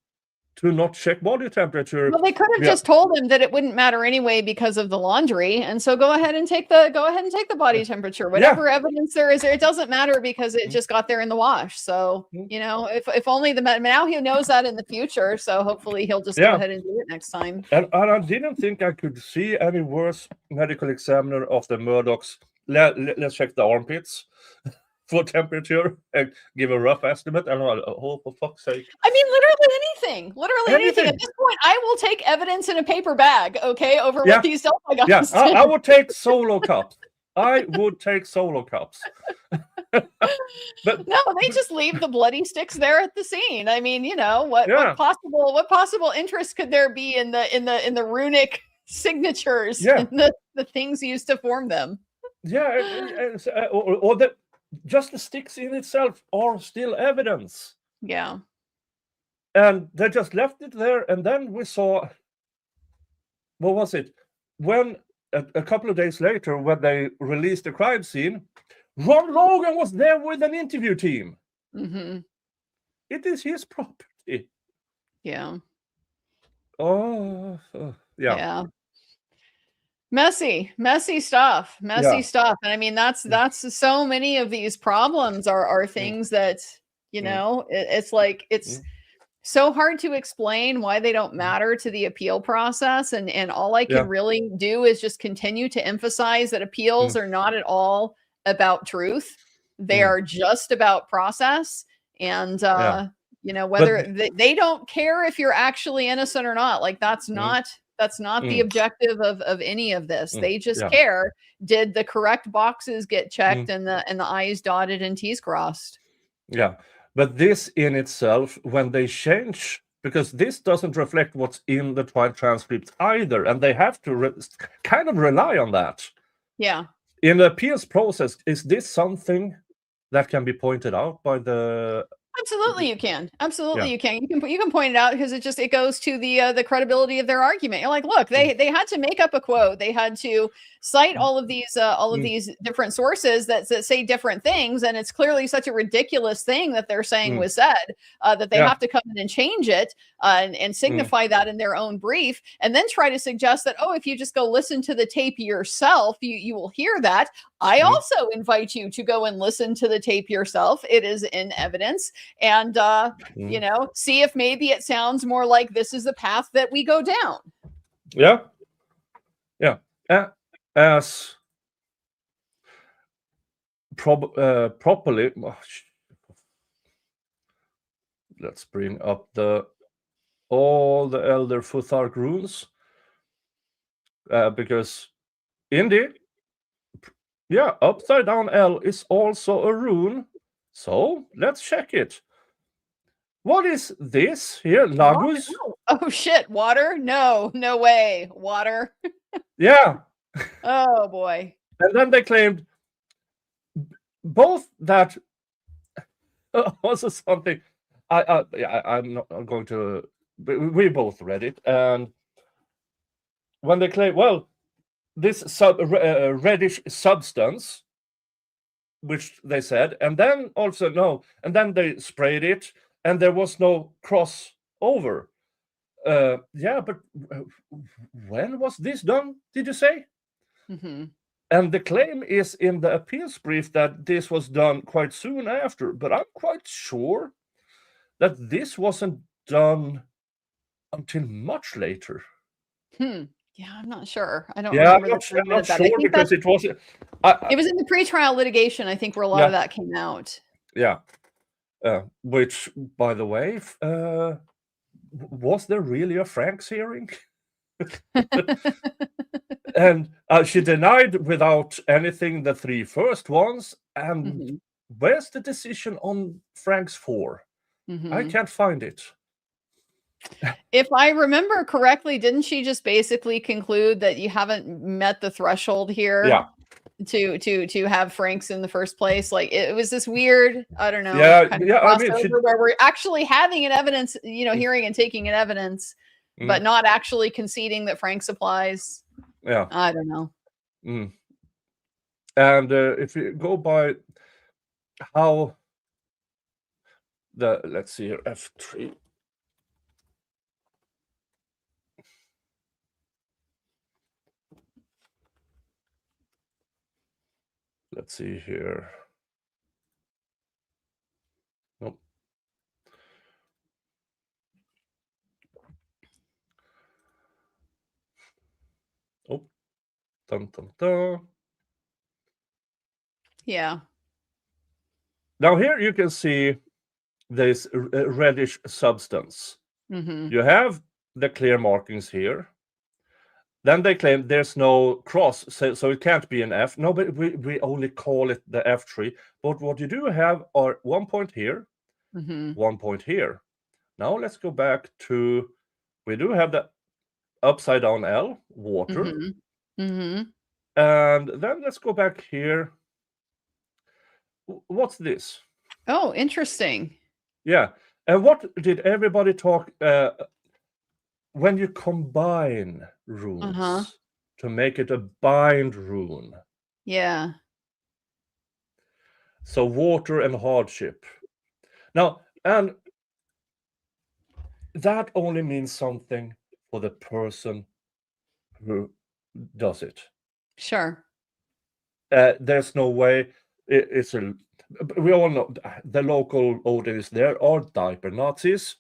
to not check body temperature. Well, they could have just told him that it wouldn't matter anyway because of the laundry, and so go ahead and take the body temperature. Whatever evidence there is there, it doesn't matter because it just got there in the wash. So if only now he knows that in the future. So hopefully he'll just go ahead and do it next time. And I didn't think I could see any worse medical examiner of the Murdochs. Let's check the armpits for temperature and give a rough estimate. I don't know. Oh, for fuck's sake. I mean, literally anything. At this point, I will take evidence in a paper bag, over what these Delphi guys did. I would take solo cups. I would take solo cups. But no, they just leave the bloody sticks there at the scene. I mean, what possible interest could there be in the runic signatures and the things used to form them? Or just the sticks in itself are still evidence. Yeah. And they just left it there. And then we saw, what was it? When a couple of days later, when they released the crime scene, Ron Logan was there with an interview team. Mm-hmm. It is his property. Yeah. Oh, yeah. Yeah. Messy stuff. Yeah. Stuff. And I mean, that's so many of these problems are things that, you know, it's like it's so hard to explain why they don't matter to the appeal process. And all I can really do is just continue to emphasize that appeals are not at all about truth. They are just about process. And you know, whether they don't care if you're actually innocent or not. Like that's not the objective of any of this. They just care, did the correct boxes get checked and the I's dotted and T's crossed. Yeah. But this in itself, when they change, because this doesn't reflect what's in the trial transcript either, and they have to kind of rely on that. Yeah. In the appeals process, is this something that can be pointed out by the... Absolutely, you can. Absolutely, you can. You can point it out because it goes to the credibility of their argument. You're like, look, they had to make up a quote. They had to cite all of these different sources that say different things, and it's clearly such a ridiculous thing that they're saying was said that they have to come in and change it and signify that in their own brief, and then try to suggest that, oh, if you just go listen to the tape yourself, you will hear that. I also invite you to go and listen to the tape yourself. It is in evidence. And, you know, see if maybe it sounds more like this is the path that we go down. Yeah. Yeah. As properly, let's bring up all the elder Futhark runes. Because indeed, upside down L is also a rune. So let's check it. What is this here? Lagus? Oh shit, water? No way. Water. Yeah. Oh boy. And then they claimed both that also something I'm not going to, we both read it, and when they claim, well, this reddish substance, which they said, and then also no, and then they sprayed it, and there was no crossover. Yeah, but when was this done, did you say? And the claim is in the appeals brief that this was done quite soon after, but I'm quite sure that this wasn't done until much later. Yeah, I'm not sure. I don't remember. I'm not sure because it was... it was in the pretrial litigation, I think, where a lot of that came out. Yeah. Which, by the way, was there really a Franks hearing? And she denied without anything the three first ones. And where's the decision on Franks 4? I can't find it. If I remember correctly, didn't she just basically conclude that you haven't met the threshold here? Yeah. To have Franks in the first place? Like it was this weird, I don't know. I mean, where we're actually having an evidence, you know, hearing and taking an evidence, but not actually conceding that Franks applies. Yeah. I don't know. And if you go by how let's see here, F3. Let's see here. Nope. Oh. Dun, dun, dun. Yeah. Now here you can see this reddish substance. You have the clear markings here. Then they claim there's no cross, so it can't be an F. No, but we only call it the F3. But what you do have are 1 point here, 1 point here. Now let's go back to, we do have the upside down L, water. And then let's go back here. What's this? Oh, interesting. Yeah. And what did everybody talk when you combine runes to make it a bind rune? Yeah. So water and hardship. Now, and that only means something for the person who does it. Sure. There's no way we all know the local audience there are diaper Nazis,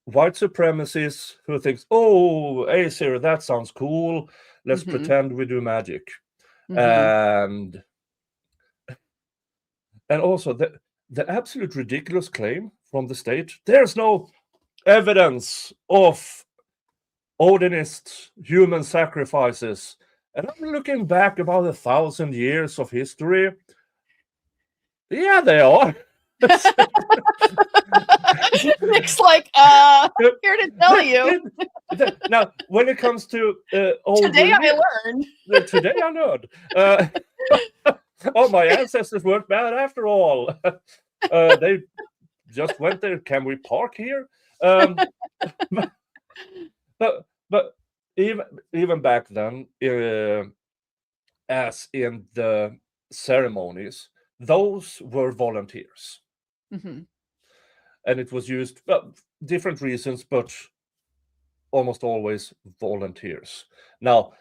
white supremacists who thinks, oh, Aesir, that sounds cool. Let's pretend we do magic. And also the absolute ridiculous claim from the state, there's no evidence of Odinist human sacrifices. And I'm looking back about 1,000 years of history. Yeah, they are. Nick's like, here to tell you. Now, when it comes to Today I learned. Today I learned. Oh, my ancestors weren't bad after all. They just went there. Can we park here? But even back then, as in the ceremonies, those were volunteers, and it was used different reasons, but almost always volunteers. Now,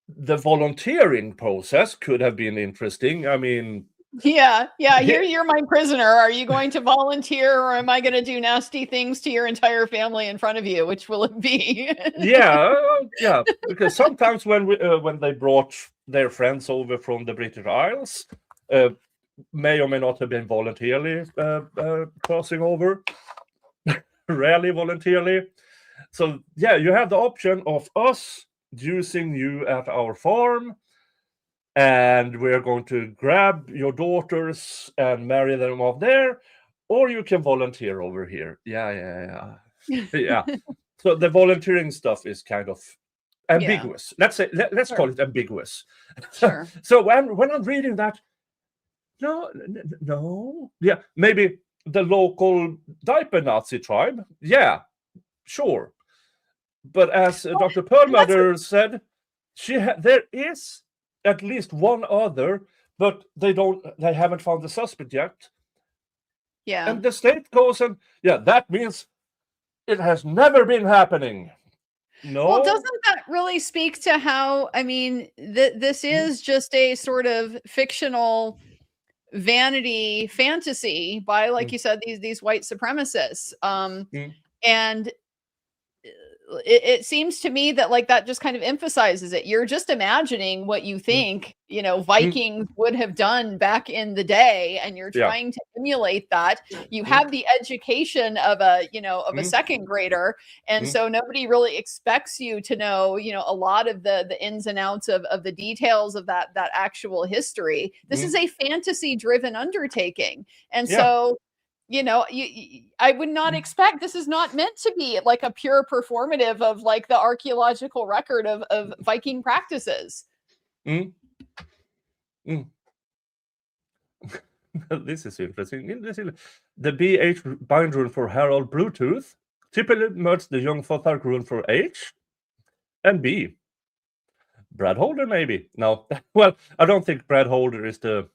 the volunteering process could have been interesting. I mean, yeah. Here you're my prisoner. Are you going to volunteer, or am I going to do nasty things to your entire family in front of you? Which will it be? yeah. Because sometimes when they brought their friends over from the British Isles, may or may not have been voluntarily crossing over, rarely voluntarily. So yeah, you have the option of us using you at our farm, and we're going to grab your daughters and marry them off there, or you can volunteer over here. Yeah. So the volunteering stuff is kind of ambiguous. Let's call it ambiguous. Sure. So when I'm reading that, no, yeah, maybe the local diaper Nazi tribe, yeah, sure. But as Dr. Perlmutter said, there is at least one other, but they haven't found the suspect yet. Yeah. And the state goes and that means it has never been happening. No. Well, doesn't that really speak to how, I mean, this is just a sort of fictional vanity fantasy by, like you said, these white supremacists. And it seems to me that that just kind of emphasizes it. You're just imagining what you think, Vikings would have done back in the day, and you're trying to emulate that. You have the education of a second grader, and so nobody really expects you to know, a lot of the ins and outs of the details of that actual history. This is a fantasy-driven undertaking, and so. I would not expect, this is not meant to be like a pure performative of the archaeological record of Viking practices. This is interesting. The BH bind rune for Harald Bluetooth typically merges the young Futhark rune for H and B. Brad Holder, maybe. No. Well, I don't think Brad Holder is the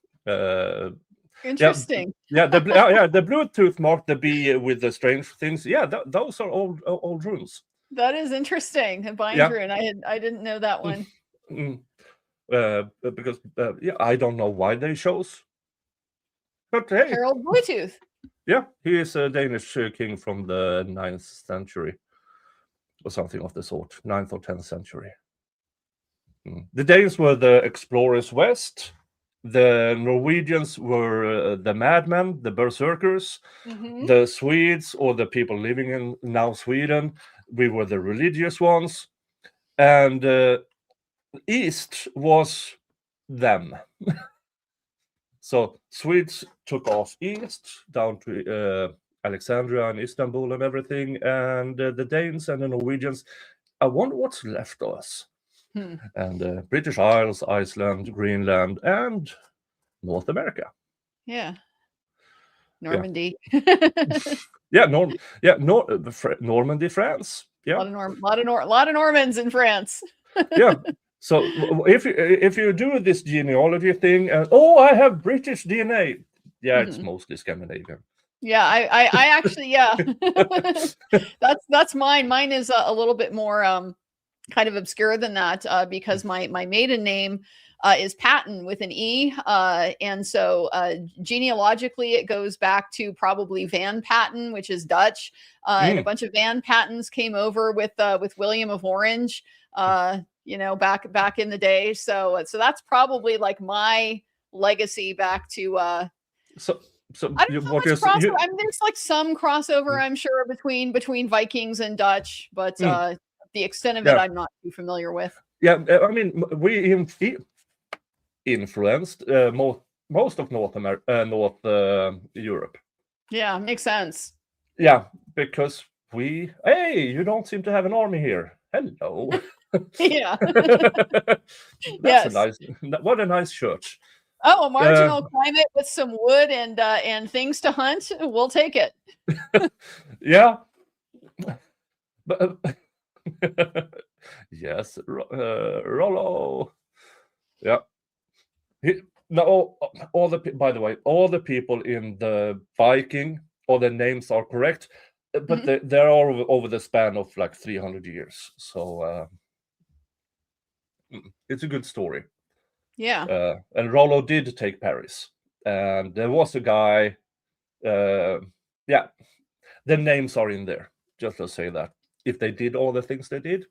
interesting. The Bluetooth mark, the B with the strange things. Yeah, those are old runes. That is interesting. A bind rune. I didn't know that one. Because I don't know why they chose. But hey, Harald Bluetooth. Yeah, he is a Danish king from the 9th century or something of the sort, 9th or 10th century. The Danes were the explorers west. The Norwegians were the madmen, the berserkers. The Swedes, or the people living in now Sweden, we were the religious ones. And East was them. So Swedes took off east, down to Alexandria and Istanbul and everything. And the Danes and the Norwegians, I wonder what's left of us. And British Isles, Iceland, Greenland, and North America. Yeah. Normandy. Yeah, Normandy, France. Yeah, lot of Normans in France. yeah. So if you do this genealogy thing, I have British DNA. Yeah, it's mostly Scandinavian. Yeah, I actually, yeah. That's mine. Mine is a little bit more kind of obscure than that because my maiden name is Patton with an E. And so genealogically, it goes back to probably Van Patten, which is Dutch. And a bunch of Van Pattens came over with William of Orange, back in the day. So that's probably like my legacy back to So I don't know how much crossover. I mean, there's like some crossover, I'm sure, between Vikings and Dutch, but the extent of it, I'm not too familiar with. Yeah, I mean, we influenced most of North Europe. Yeah, makes sense. Yeah, because you don't seem to have an army here. Hello. Yeah. That's what a nice church. Oh, a marginal climate with some wood and things to hunt. We'll take it. Yeah. But yes, Rollo. Yeah. By the way, all the people in the Viking, all the names are correct, but they're all over the span of like 300 years. So it's a good story. Yeah. And Rollo did take Paris, and there was a guy. Yeah, the names are in there. Just to say that if they did all the things they did,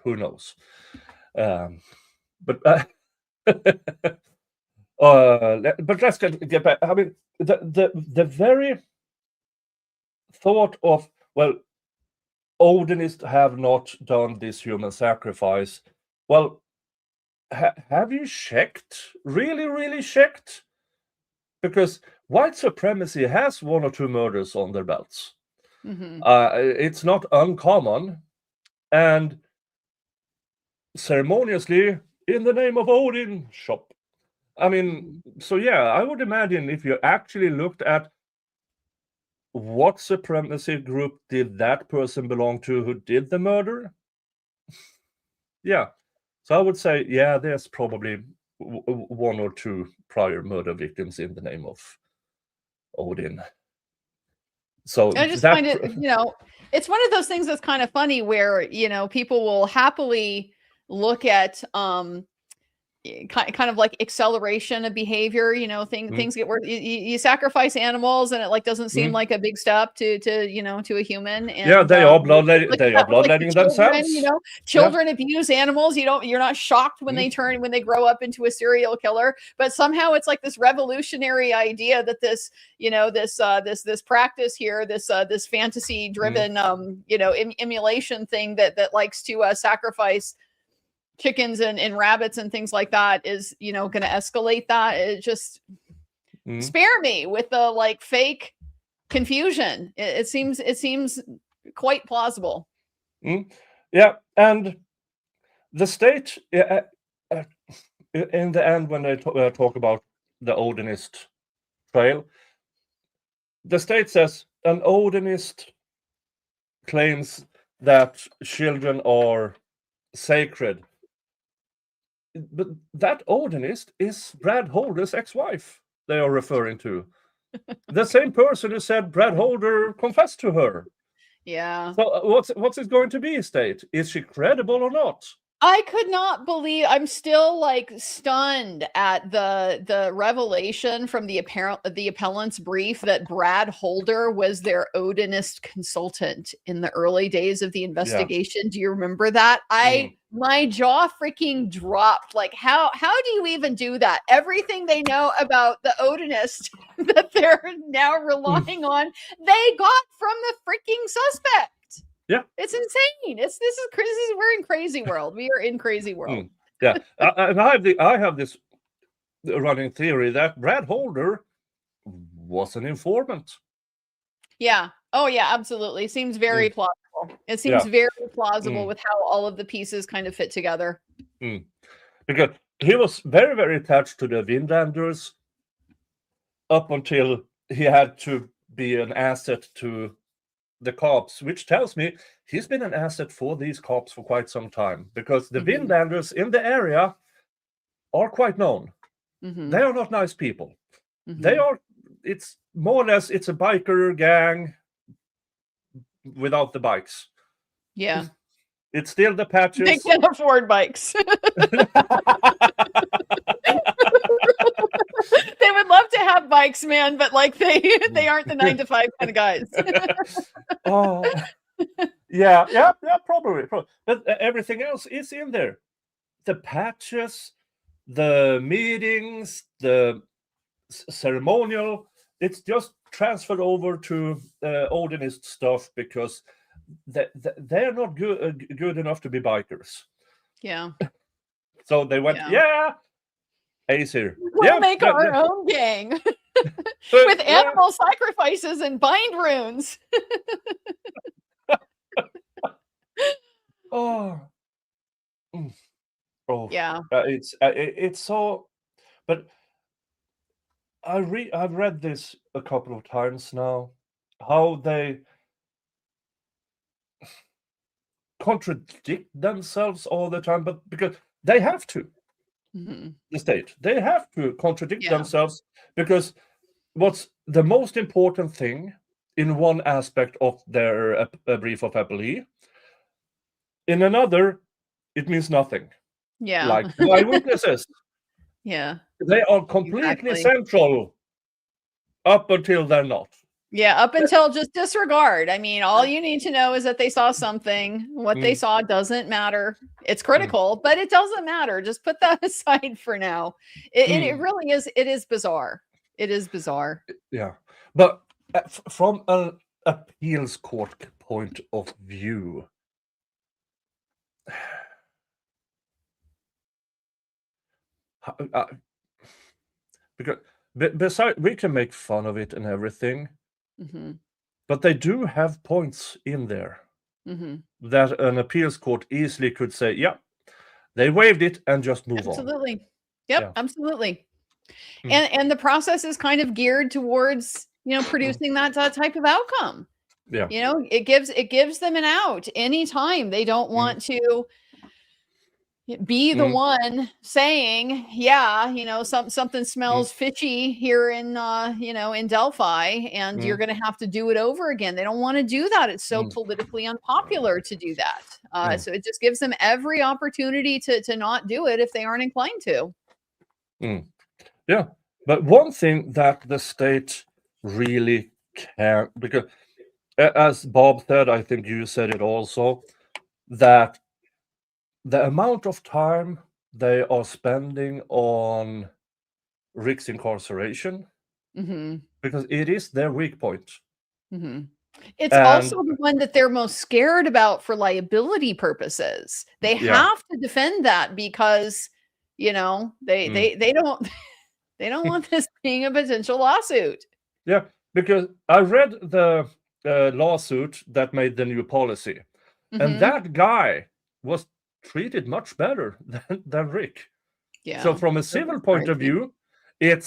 who knows? But let's get back. I mean, the very thought of, well, Odinists have not done this human sacrifice. Well, have you checked? Really checked? Because white supremacy has 1 or 2 murders on their belts. It's not uncommon, and ceremoniously, in the name of Odin, shop. I mean, so yeah, I would imagine if you actually looked at what supremacy group did that person belong to who did the murder, yeah. So I would say, yeah, there's probably 1 or 2 prior murder victims in the name of Odin. So I just find it, it's one of those things that's kind of funny where, people will happily look at kind of like acceleration of behavior, things get worse. You sacrifice animals and it like doesn't seem like a big step to a human. And they are bloodletting themselves. Children abuse animals. You're not shocked when they grow up into a serial killer, but somehow it's like this revolutionary idea that this practice here, this fantasy driven emulation thing that likes to sacrifice chickens and rabbits and things like that is going to escalate that. It just spare me with the like fake confusion. It seems quite plausible. Yeah, and the state in the end, when they talk about the Odinist trail, the state says an Odinist claims that children are sacred. But that Odinist is Brad Holder's ex-wife they are referring to. The same person who said Brad Holder confessed to her. Yeah. So what's it going to be, state? Is she credible or not? I could not believe. I'm still like stunned at the revelation from the appellant's brief that Brad Holder was their Odinist consultant in the early days of the investigation. Yeah. Do you remember that? My jaw freaking dropped. Like, how do you even do that? Everything they know about the Odinist that they're now relying on, they got from the freaking suspect. Yeah, it's insane. We're in crazy world. We are in crazy world. Yeah, and I have this running theory that Brad Holder was an informant. Yeah. Oh yeah, absolutely. Seems very plausible. It seems very plausible with how all of the pieces kind of fit together. Because he was very, very attached to the Vinlanders up until he had to be an asset to the cops, which tells me he's been an asset for these cops for quite some time, because the Mhm. Vinlanders in the area are quite known. Mhm. They are not nice people. Mhm. They are, it's more or less, it's a biker gang without the bikes. Yeah. It's still the They patches. can afford bikes. They would love to have bikes, man, but like they aren't the 9 to 5 kind of guys. Oh, yeah, probably. But everything else is in there. The patches, the meetings, the ceremonial. It's just transferred over to Odinist stuff, because they're not good enough to be bikers. Yeah. So they went, Yeah. Ace here. We'll make our own gang with animal sacrifices and bind runes. Oh. Oh. Yeah. It's so, but I've read this a couple of times now, how they contradict themselves all the time, but because they have to. Mhm. The state, they have to contradict Yeah. themselves, because what's the most important thing in one aspect of their brief of Appellate, in another it means nothing. Yeah. Like eyewitnesses, Yeah. they are completely Exactly. central up until they're not. Yeah, up until just disregard. I mean, all you need to know is that they saw something. What they saw doesn't matter. It's critical, but it doesn't matter. Just put that aside for now. It really is. It is bizarre. It is bizarre. Yeah, but from an appeals court point of view, because besides, we can make fun of it and everything, but they do have points in there that an appeals court easily could say, yeah, they waived it and just move on. Absolutely. Yep, Yeah. absolutely. And the process is kind of geared towards, producing that type of outcome. Yeah. It gives them an out anytime they don't want to be the one saying, yeah, something smells fishy here in in Delphi, and you're going to have to do it over again. They don't want to do that. It's so politically unpopular to do that. So it just gives them every opportunity to not do it if they aren't inclined to. Yeah, but one thing that the state really can, because as Bob said, I think you said it also, that the amount of time they are spending on Rick's incarceration, because it is their weak point. It's also the one that they're most scared about for liability purposes. They have to defend that because, they don't they don't want this being a potential lawsuit. Yeah, because I read the lawsuit that made the new policy, and that guy was treated much better than Rick. Yeah. So from a civil point of view, it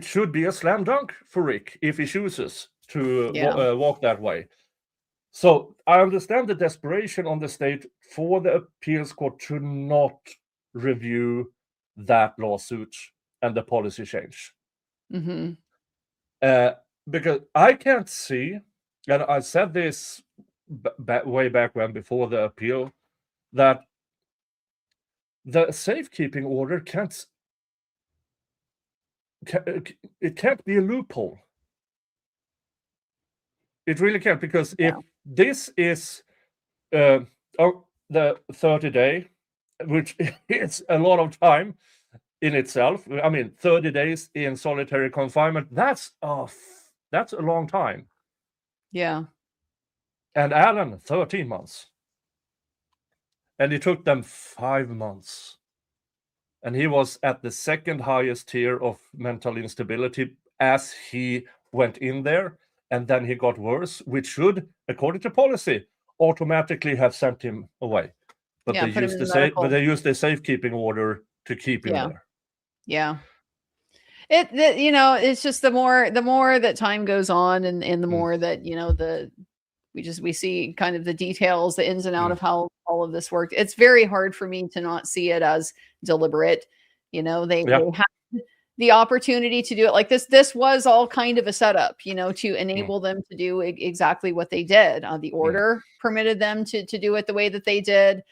should be a slam dunk for Rick if he chooses to walk that way. So I understand the desperation on the state for the appeals court to not review that lawsuit and the policy change. Because I can't see, and I said this way back when, before the appeal, that the safekeeping order can't be a loophole. It really can't, because if this is the 30-day, which is a lot of time in itself. I mean, 30 days in solitary confinement, that's a long time. Yeah. And Alan, 13 months. And it took them 5 months. And he was at the second highest tier of mental instability as he went in there. And then he got worse, which should, according to policy, automatically have sent him away. But they used the safekeeping order to keep him there. Yeah. It's just the more that time goes on, and the more that we see kind of the details, the ins and out of how all of this worked. It's very hard for me to not see it as deliberate. They had the opportunity to do it like this. This was all kind of a setup, to enable them to do exactly what they did. The order permitted them to do it the way that they did.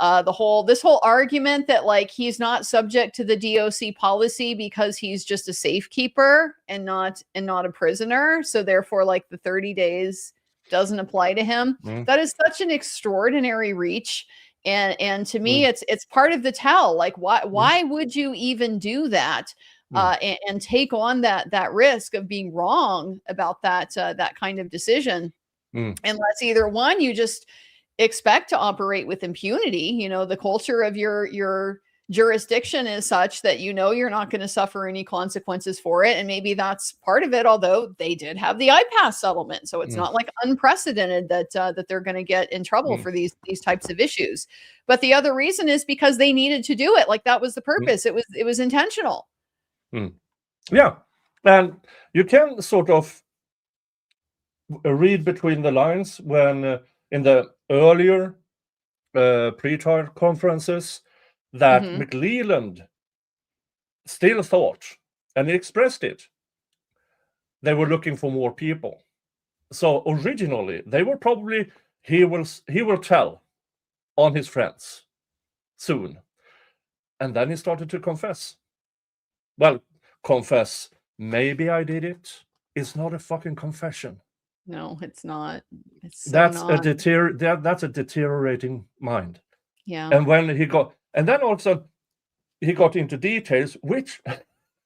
This whole argument that like he's not subject to the DOC policy because he's just a safekeeper and not a prisoner, so therefore like the 30 days doesn't apply to him. That is such an extraordinary reach. And to me, it's part of the tell. Like, why would you even do that and take on that risk of being wrong about that kind of decision? Unless either one, you just expect to operate with impunity. The culture of your jurisdiction is such that you're not going to suffer any consequences for it, and maybe that's part of it. Although they did have the iPass settlement, so it's not like unprecedented that they're going to get in trouble for these types of issues. But the other reason is because they needed to do it. Like that was the purpose. It was intentional. Yeah, and you can sort of read between the lines when in the earlier pre-trial conferences that McLeland still thought, and he expressed it, they were looking for more people. So originally they were probably he will tell on his friends soon, and then he started to confess. Well, confess, maybe I did it. It's not a fucking confession. No, it's not. It's so that's not. That's a deteriorating mind. Yeah. And when and then also he got into details which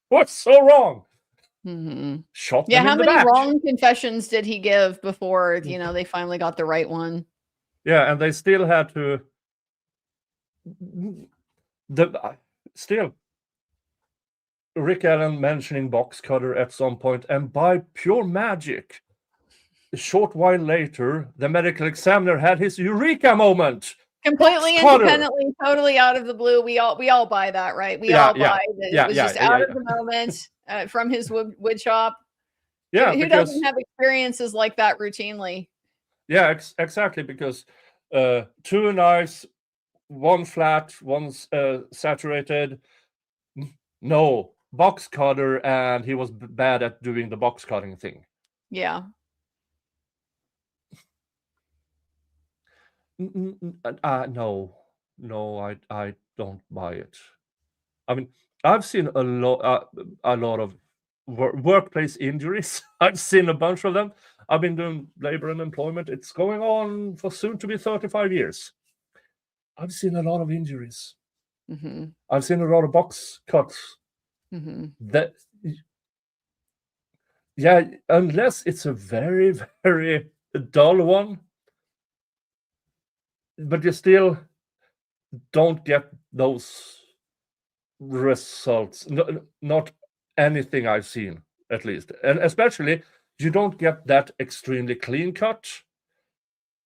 was so wrong. Shot them how in the many back. wrong confessions did he give before they finally got the right one? Yeah, and they still had to still Rick Allen mentioning box cutter at some point, and by pure magic, a short while later, the medical examiner had his eureka moment. Completely independently, totally out of the blue. We all buy that, right? We all buy that it was just out of the moment from his wood shop. Yeah, who doesn't have experiences like that routinely? Yeah, exactly. Because 2 knives, one flat, one's saturated. No, box cutter, and he was bad at doing the box cutting thing. Yeah. No, I don't buy it. I mean, I've seen a lot of workplace injuries. I've seen a bunch of them. I've been doing labor and employment. It's going on for soon to be 35 years. I've seen a lot of injuries. I've seen a lot of box cuts. That, yeah, unless it's a very, very dull one, but you still don't get those results. Not anything I've seen, at least. And especially, you don't get that extremely clean cut,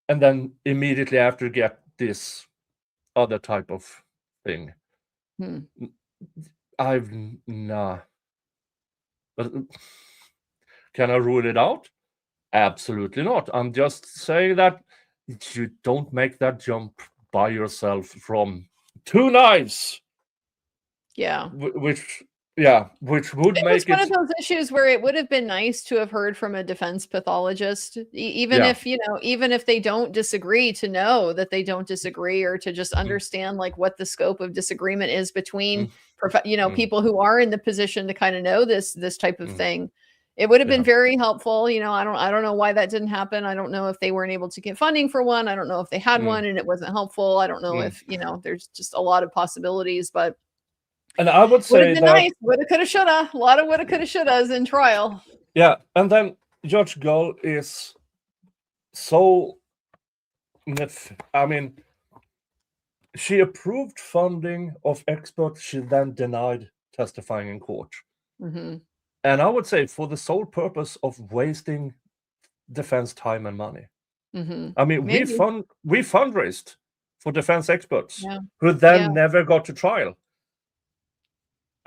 and then immediately after get this other type of thing. Nah. But can I rule it out? Absolutely not. I'm just saying that you don't make that jump by yourself from 2 knives. Yeah. Which would make it one of those issues where it would have been nice to have heard from a defense pathologist, even if they don't disagree, to know that they don't disagree, or to just understand like what the scope of disagreement is between people who are in the position to kind of know this type of thing. It would have been very helpful. I don't know why that didn't happen. I don't know if they weren't able to get funding for one. I don't know if they had one and it wasn't helpful. I don't know if, there's just a lot of possibilities, but. And I would say that nice. Woulda, coulda, shoulda. A lot of woulda, coulda, shouldas in trial. Yeah, and then Judge Gull is so. I mean, she approved funding of experts. She then denied testifying in court. And I would say for the sole purpose of wasting defense time and money. I mean, we fundraised for defense experts who then never got to trial.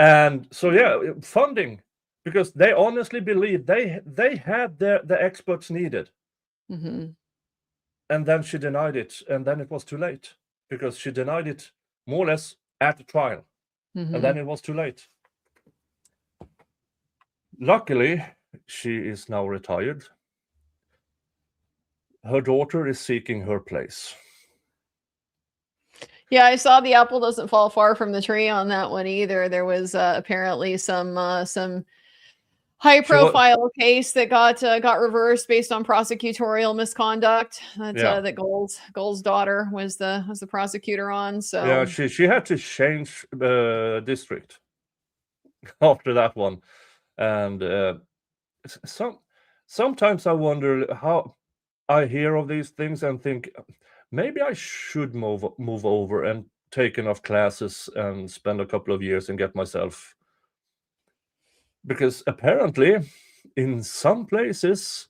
And so yeah, funding, because they honestly believe they had the experts needed. Mhm. And then she denied it, and then it was too late, because she denied it more or less at the trial, and then Mhm. it was too late. Luckily, she is now retired. Her daughter is seeking her place. Yeah, I saw the apple doesn't fall far from the tree on that one either. There was apparently some high-profile case that got reversed based on prosecutorial misconduct. That Yeah. that Gold's daughter was the prosecutor on. So Yeah, she had to change district after that one, and sometimes I wonder how I hear of these things and think maybe I should move over and take enough classes and spend a couple of years and get myself, because apparently in some places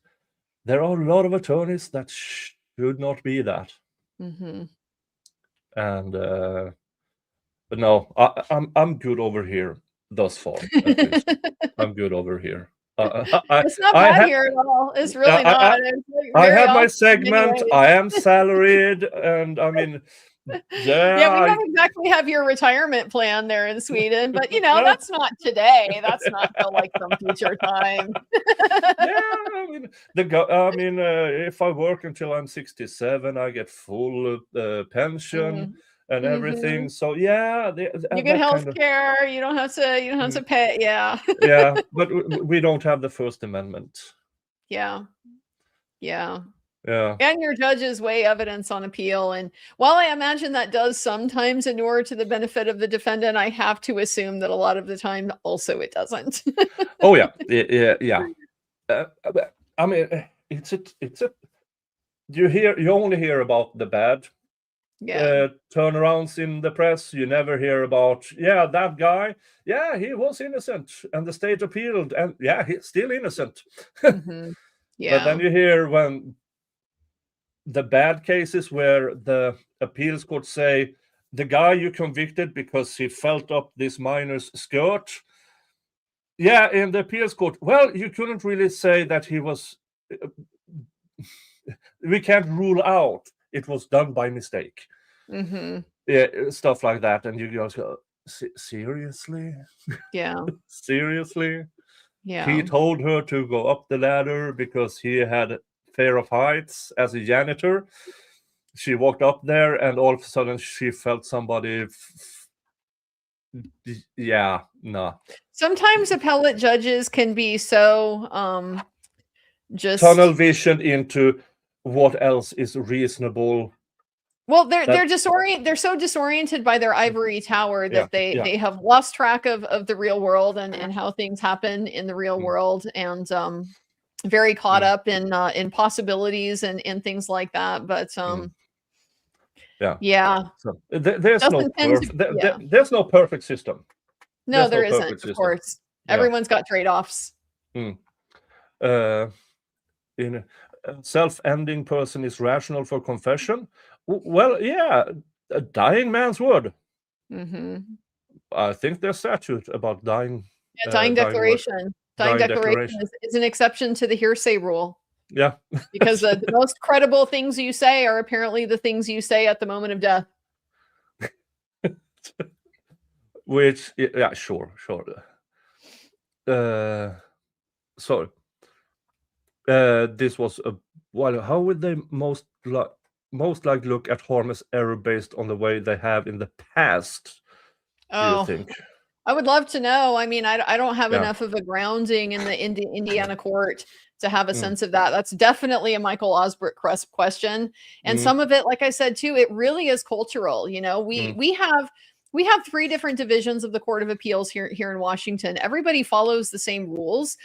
there are a lot of attorneys that should not be that. Mhm. And but no, I'm good over here thus far. At least I'm good over here. It's not I bad have here at all. It's really not. It's like I very have my awesome in many segment. ways. I am salaried, and I mean, Yeah, we yeah, don't exactly have your retirement plan there in Sweden, but that's not today. That's not till like some future time. yeah. I mean, if I work until I'm 67, I get full pension and everything. Mhm. So yeah, You get that health kind of care. You don't have to pay. Yeah. yeah. But we don't have the First Amendment. Yeah. Yeah. Yeah. And your judges weigh evidence on appeal. And while I imagine that does sometimes inure to the benefit of the defendant, I have to assume that a lot of the time also it doesn't. Oh yeah. Yeah. I mean, it's a you only hear about the bad Yeah. turnarounds in the press. You never hear about, yeah, that guy, yeah, he was innocent and the state appealed, and yeah, he's still innocent. Mhm. But then Yeah. you hear when the bad cases where the appeals court say the guy you convicted because he felt up this minor's skirt. Yeah, in the appeals court, well, you couldn't really say that he was. We can't rule out it was done by mistake. Mhm. Yeah, stuff like that, and you just go, seriously, Yeah. seriously. Yeah. He told her to go up the ladder because he had fear of heights as a janitor. She walked up there, and all of a sudden she felt somebody. Yeah, no. Sometimes appellate judges can be so just Tunnel vision into what else is reasonable. well, they're so disoriented by their ivory tower Yeah, that they yeah. they have lost track of the real world and how things happen in the real world, and very caught up in possibilities and things like that. But yeah, So there's no doesn't tend to perfect. There's no perfect system. No, There's there no isn't, perfect of system. course. Yeah. Everyone's got trade-offs. In a self-ending person is rational for confession. Well, yeah, a dying man's word. Mhm. I think there's statute about dying. Yeah, dying declaration. Dying Dying declaration declaration. is an exception to the hearsay rule. Yeah. Because the most credible things you say are apparently the things you say at the moment of death. Which, yeah, sure. So, this was a while. How would they most likely look at Harmless error based on the way they have in the past? Do you think? I would love to know. I mean, I don't have Yeah. enough of a grounding in the Indiana court to have a sense of that. That's definitely a Michael Osbert question. And some of it, like I said too, it really is cultural. We have 3 different divisions of the Court of Appeals here in Washington. Everybody follows the same rules,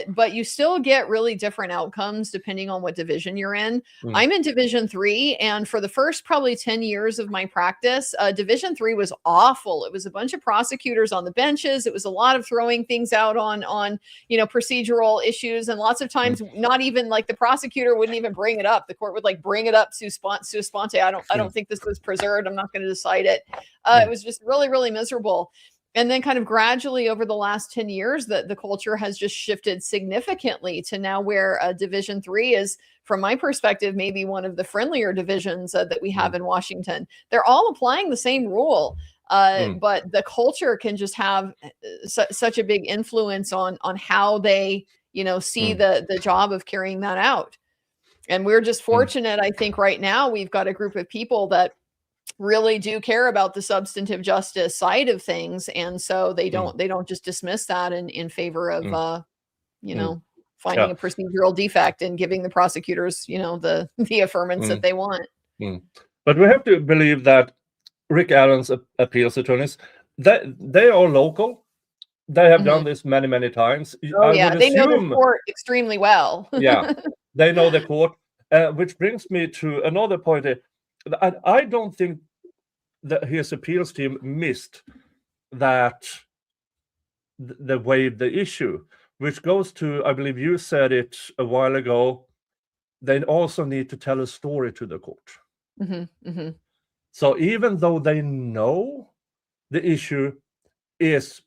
but you still get really different outcomes depending on what division you're in. I'm in Division 3, and for the first probably 10 years of my practice, Division 3 was awful. It was a bunch of prosecutors on the benches. It was a lot of throwing things out on procedural issues, and lots of times not even like the prosecutor wouldn't even bring it up. The court would like bring it up sua sponte. I don't think this was preserved. I'm not going to decide it. It was just really, really miserable. And then kind of gradually over the last 10 years, the culture has just shifted significantly to now where Division 3 is, from my perspective, maybe one of the friendlier divisions that we have in Washington. They're all applying the same rule, but the culture can just have such a big influence on how they, see the job of carrying that out. And we're just fortunate, I think right now we've got a group of people that really do care about the substantive justice side of things, and so they don't just dismiss that in favor of finding a procedural defect and giving the prosecutors the affirmance that they want. But we have to believe that Rick Allen's appeals attorneys, they are local. They have done this many times. They know the court extremely well. They know the court, which brings me to another point. I don't think that his appeals team missed that they waived the issue, which goes to, I believe you said it a while ago, they also need to tell a story to the court. So even though they know the issue is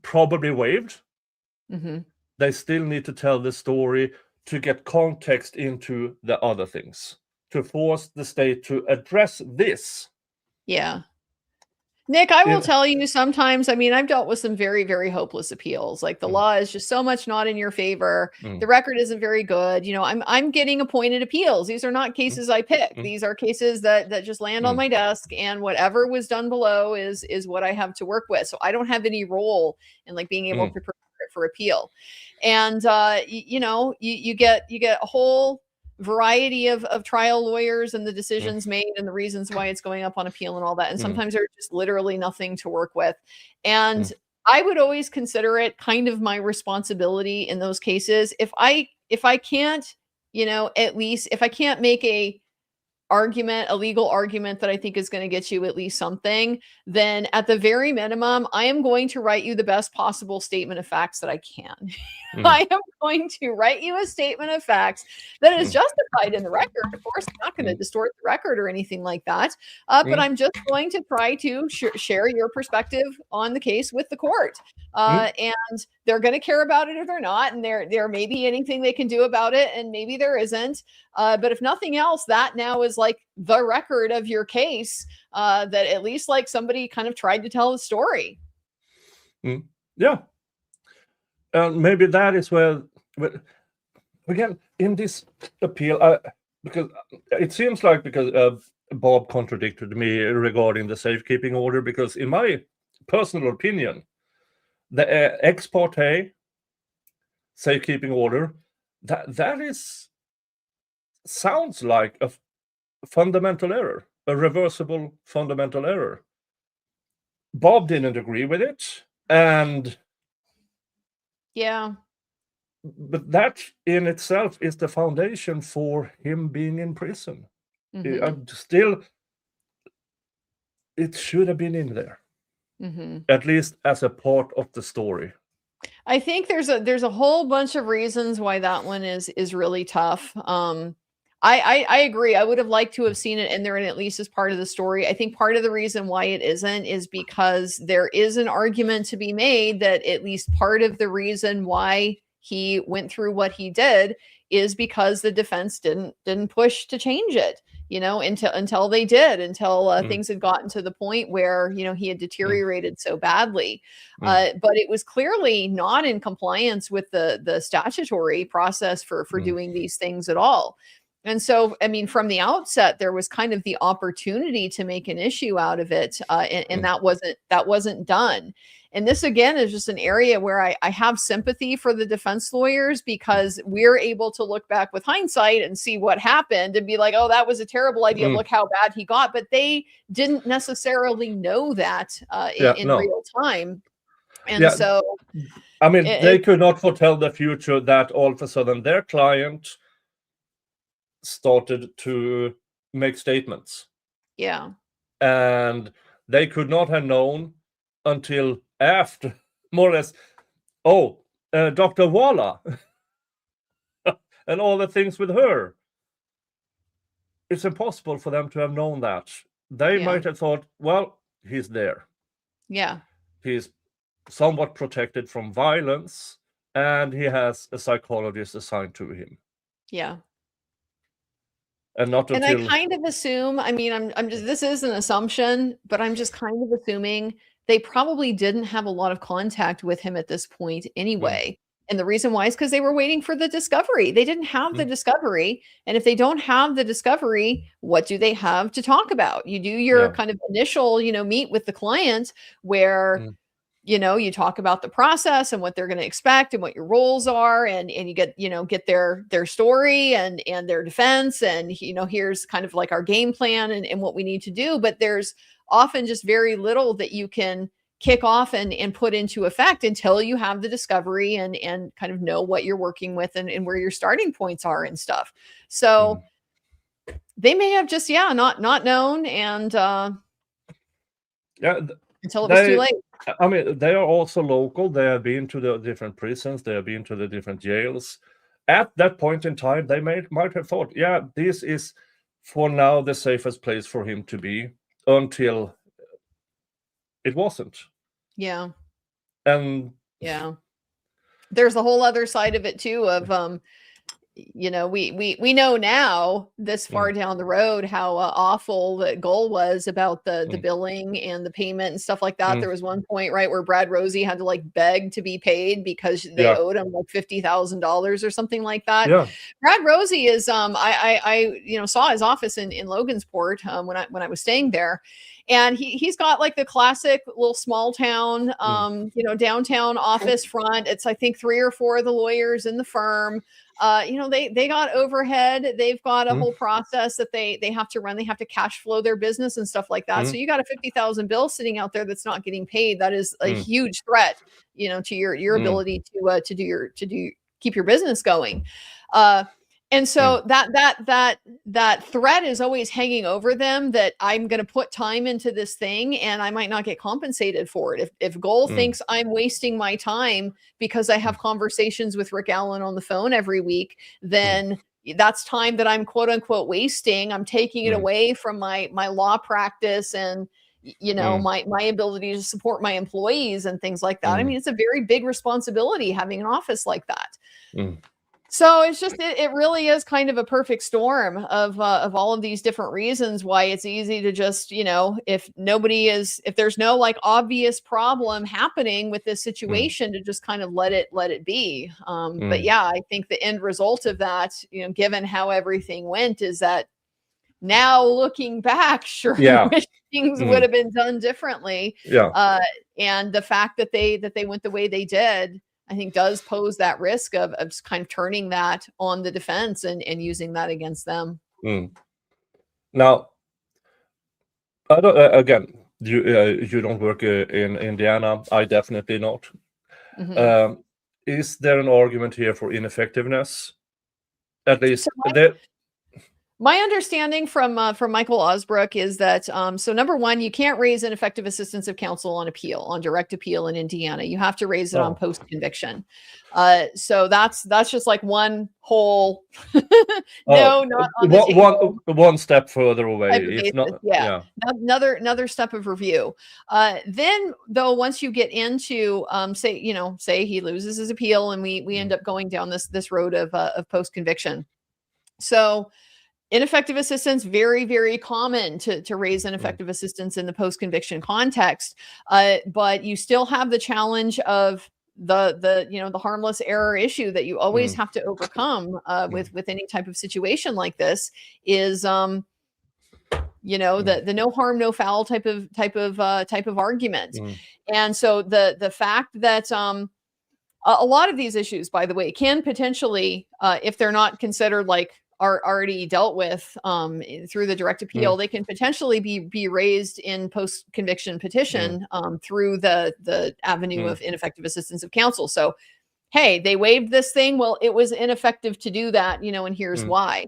probably waived, they still need to tell the story to get context into the other things, to force the state to address this. Yeah. Nik, I will tell you sometimes, I've dealt with some very, very hopeless appeals. Like the law is just so much not in your favor. The record isn't very good. I'm getting appointed appeals. These are not cases I pick. These are cases that just land on my desk, and whatever was done below is what I have to work with. So I don't have any role in like being able to prepare it for appeal. And you get a whole variety of trial lawyers and the decisions made and the reasons why it's going up on appeal and all that. And sometimes there's just literally nothing to work with. And I would always consider it kind of my responsibility in those cases. If I can't, at least if I can't make a legal argument that I think is going to get you at least something, then at the very minimum, I am going to write you the best possible statement of facts that I can. I am going to write you a statement of facts that is justified in the record. Of course, I'm not going to distort the record or anything like that. But I'm just going to try to share your perspective on the case with the court. And they're going to care about it or they're not. And there may be anything they can do about it, and maybe there isn't. But if nothing else, that now is like the record of your case, that at least like somebody kind of tried to tell a story. Yeah. Maybe that is where, again, in this appeal, because it seems like Bob contradicted me regarding the safekeeping order, because in my personal opinion, the ex parte safekeeping order, that sounds like a fundamental error, a reversible fundamental error. Bob didn't agree with it, and but that in itself is the foundation for him being in prison. Still, it should have been in there, at least as a part of the story. I think there's a whole bunch of reasons why that one is really tough. I agree. I would have liked to have seen it in there and at least as part of the story. I think part of the reason why it isn't is because there is an argument to be made that at least part of the reason why he went through what he did is because the defense didn't push to change it, until they did, until things had gotten to the point where, he had deteriorated so badly. But it was clearly not in compliance with the statutory process for doing these things at all. And so, from the outset, there was kind of the opportunity to make an issue out of it, and that wasn't done. And this, again, is just an area where I have sympathy for the defense lawyers, because we're able to look back with hindsight and see what happened and be like, oh, that was a terrible idea. Look how bad he got. But they didn't necessarily know that in real time. And so, they could not foretell the future that all of a sudden their client started to make statements. And they could not have known until after, more or less, Dr. Walla and all the things with her. It's impossible for them to have known that. They might have thought, well, he's there. He's somewhat protected from violence, and he has a psychologist assigned to him. Yeah. And not And I until kind of assume, I mean, I'm just, this is an assumption, but I'm just kind of assuming they probably didn't have a lot of contact with him at this point anyway. And the reason why is because they were waiting for the discovery. They didn't have the discovery. And if they don't have the discovery, what do they have to talk about? You do your kind of initial, meet with the client where you talk about the process and what they're going to expect and what your roles are, and you get their story and their defense, and here's kind of like our game plan and what we need to do. But there's often just very little that you can kick off and put into effect until you have the discovery and kind of know what you're working with and where your starting points are and stuff. So they may have just not known, and until it was too late. I mean, they are also local. They have been to the different prisons. They have been to the different jails. At that point in time, they might have thought, this is for now the safest place for him to be, until it wasn't. Yeah. And there's a whole other side of it too of we know now this far down the road how awful the goal was about the billing and the payment and stuff like that. There was one point, right, where Brad Rosie had to like beg to be paid because they owed him like $50,000 or something like that. Brad Rosie is I saw his office in Logansport when I was staying there. And he's got like the classic little small town, downtown office front. It's, I think, 3 or 4 of the lawyers in the firm. They got overhead. They've got a whole process that they have to run. They have to cash flow their business and stuff like that. So you got a $50,000 bill sitting out there that's not getting paid. That is a huge threat, to your ability to keep your business going. And so that threat is always hanging over them, that I'm going to put time into this thing and I might not get compensated for it. If Goal thinks I'm wasting my time because I have conversations with Rick Allen on the phone every week, then that's time that I'm quote unquote wasting. I'm taking it away from my law practice and my ability to support my employees and things like that. I mean, it's a very big responsibility having an office like that. So it's just, it really is kind of a perfect storm of all of these different reasons why it's easy to just, if there's no like obvious problem happening with this situation, to just kind of let it be. But I think the end result of that, given how everything went, is that now looking back, wish things would have been done differently. And the fact that they went the way they did, I think, does pose that risk of kind of turning that on the defense and using that against them. Now, I don't, again, you don't work in Indiana. I definitely not. Is there an argument here for ineffectiveness? At least my understanding from Michael Osbrook is that so number one, you can't raise ineffective assistance of counsel on appeal, on direct appeal in Indiana. You have to raise it on post conviction. So that's just like one whole not on the one step further away. It's not, another step of review. Then though, once you get into say he loses his appeal and we end up going down this road of post conviction. So ineffective assistance, very, very common to raise ineffective assistance in the post-conviction context. But you still have the challenge of the harmless error issue that you always have to overcome with any type of situation like this is the no harm, no foul type of argument. And so the fact that a lot of these issues, by the way, can potentially, if they're not considered like are already dealt with through the direct appeal, they can potentially be raised in post-conviction petition through the avenue of ineffective assistance of counsel. So, hey, they waived this thing. Well, it was ineffective to do that, and here's why.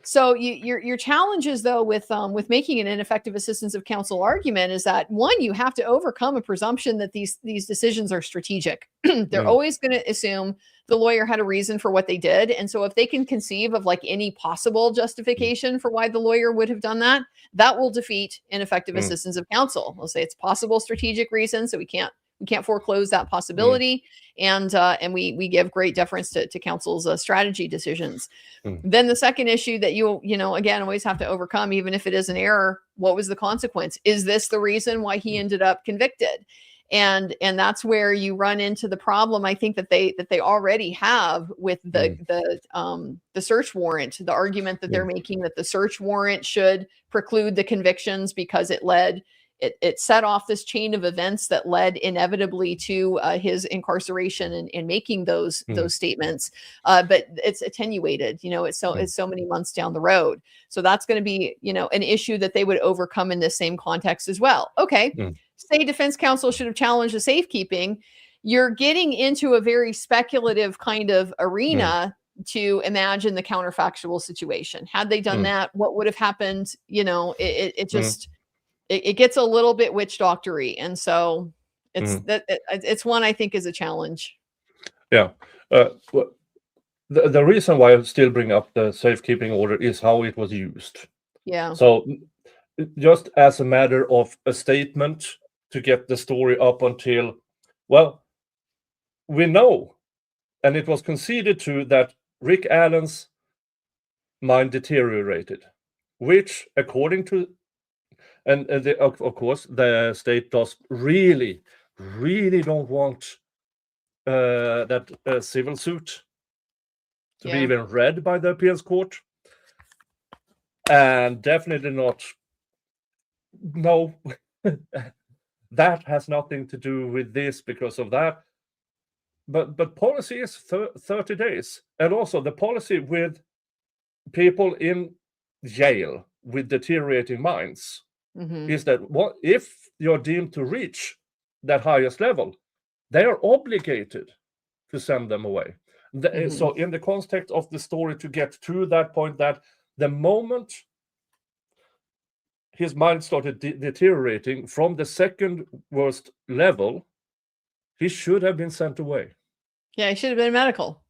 So your challenges though with making an ineffective assistance of counsel argument is that one, you have to overcome a presumption that these decisions are strategic. They're always going to assume the lawyer had a reason for what they did. And so if they can conceive of like any possible justification for why the lawyer would have done that will defeat ineffective assistance of counsel. They'll say it's possible strategic reason, so we can't foreclose that possibility. And we give great deference to counsel's strategy decisions. Then the second issue that you again always have to overcome, even if it is an error, what was the consequence? Is this the reason why he ended up convicted? And that's where you run into the problem, I think, that they already have with the search warrant. The argument that they're making that the search warrant should preclude the convictions because it set off this chain of events that led inevitably to his incarceration and making those statements. But it's attenuated, it's so many months down the road. So that's going to be, an issue that they would overcome in the same context as well. Okay. Say defense counsel should have challenged the safekeeping. You're getting into a very speculative kind of arena to imagine the counterfactual situation. Had they done that, what would have happened? It just it gets a little bit witch doctory, and so it's one I think is a challenge. Yeah. The reason why I still bring up the safekeeping order is how it was used. Yeah. So just as a matter of a statement to get the story up until, well, we know, and it was conceded to, that Rick Allen's mind deteriorated, which according to, of course, the state does really don't want that civil suit to be even read by the appeals court, and definitely not. No, that has nothing to do with this because of that. But policy is 30 days, and also the policy with people in jail with deteriorating minds is that if you're deemed to reach that highest level, they are obligated to send them away. So in the context of the story, to get to that point, that the moment his mind started deteriorating from the second worst level, he should have been sent away. Yeah, he should have been medical.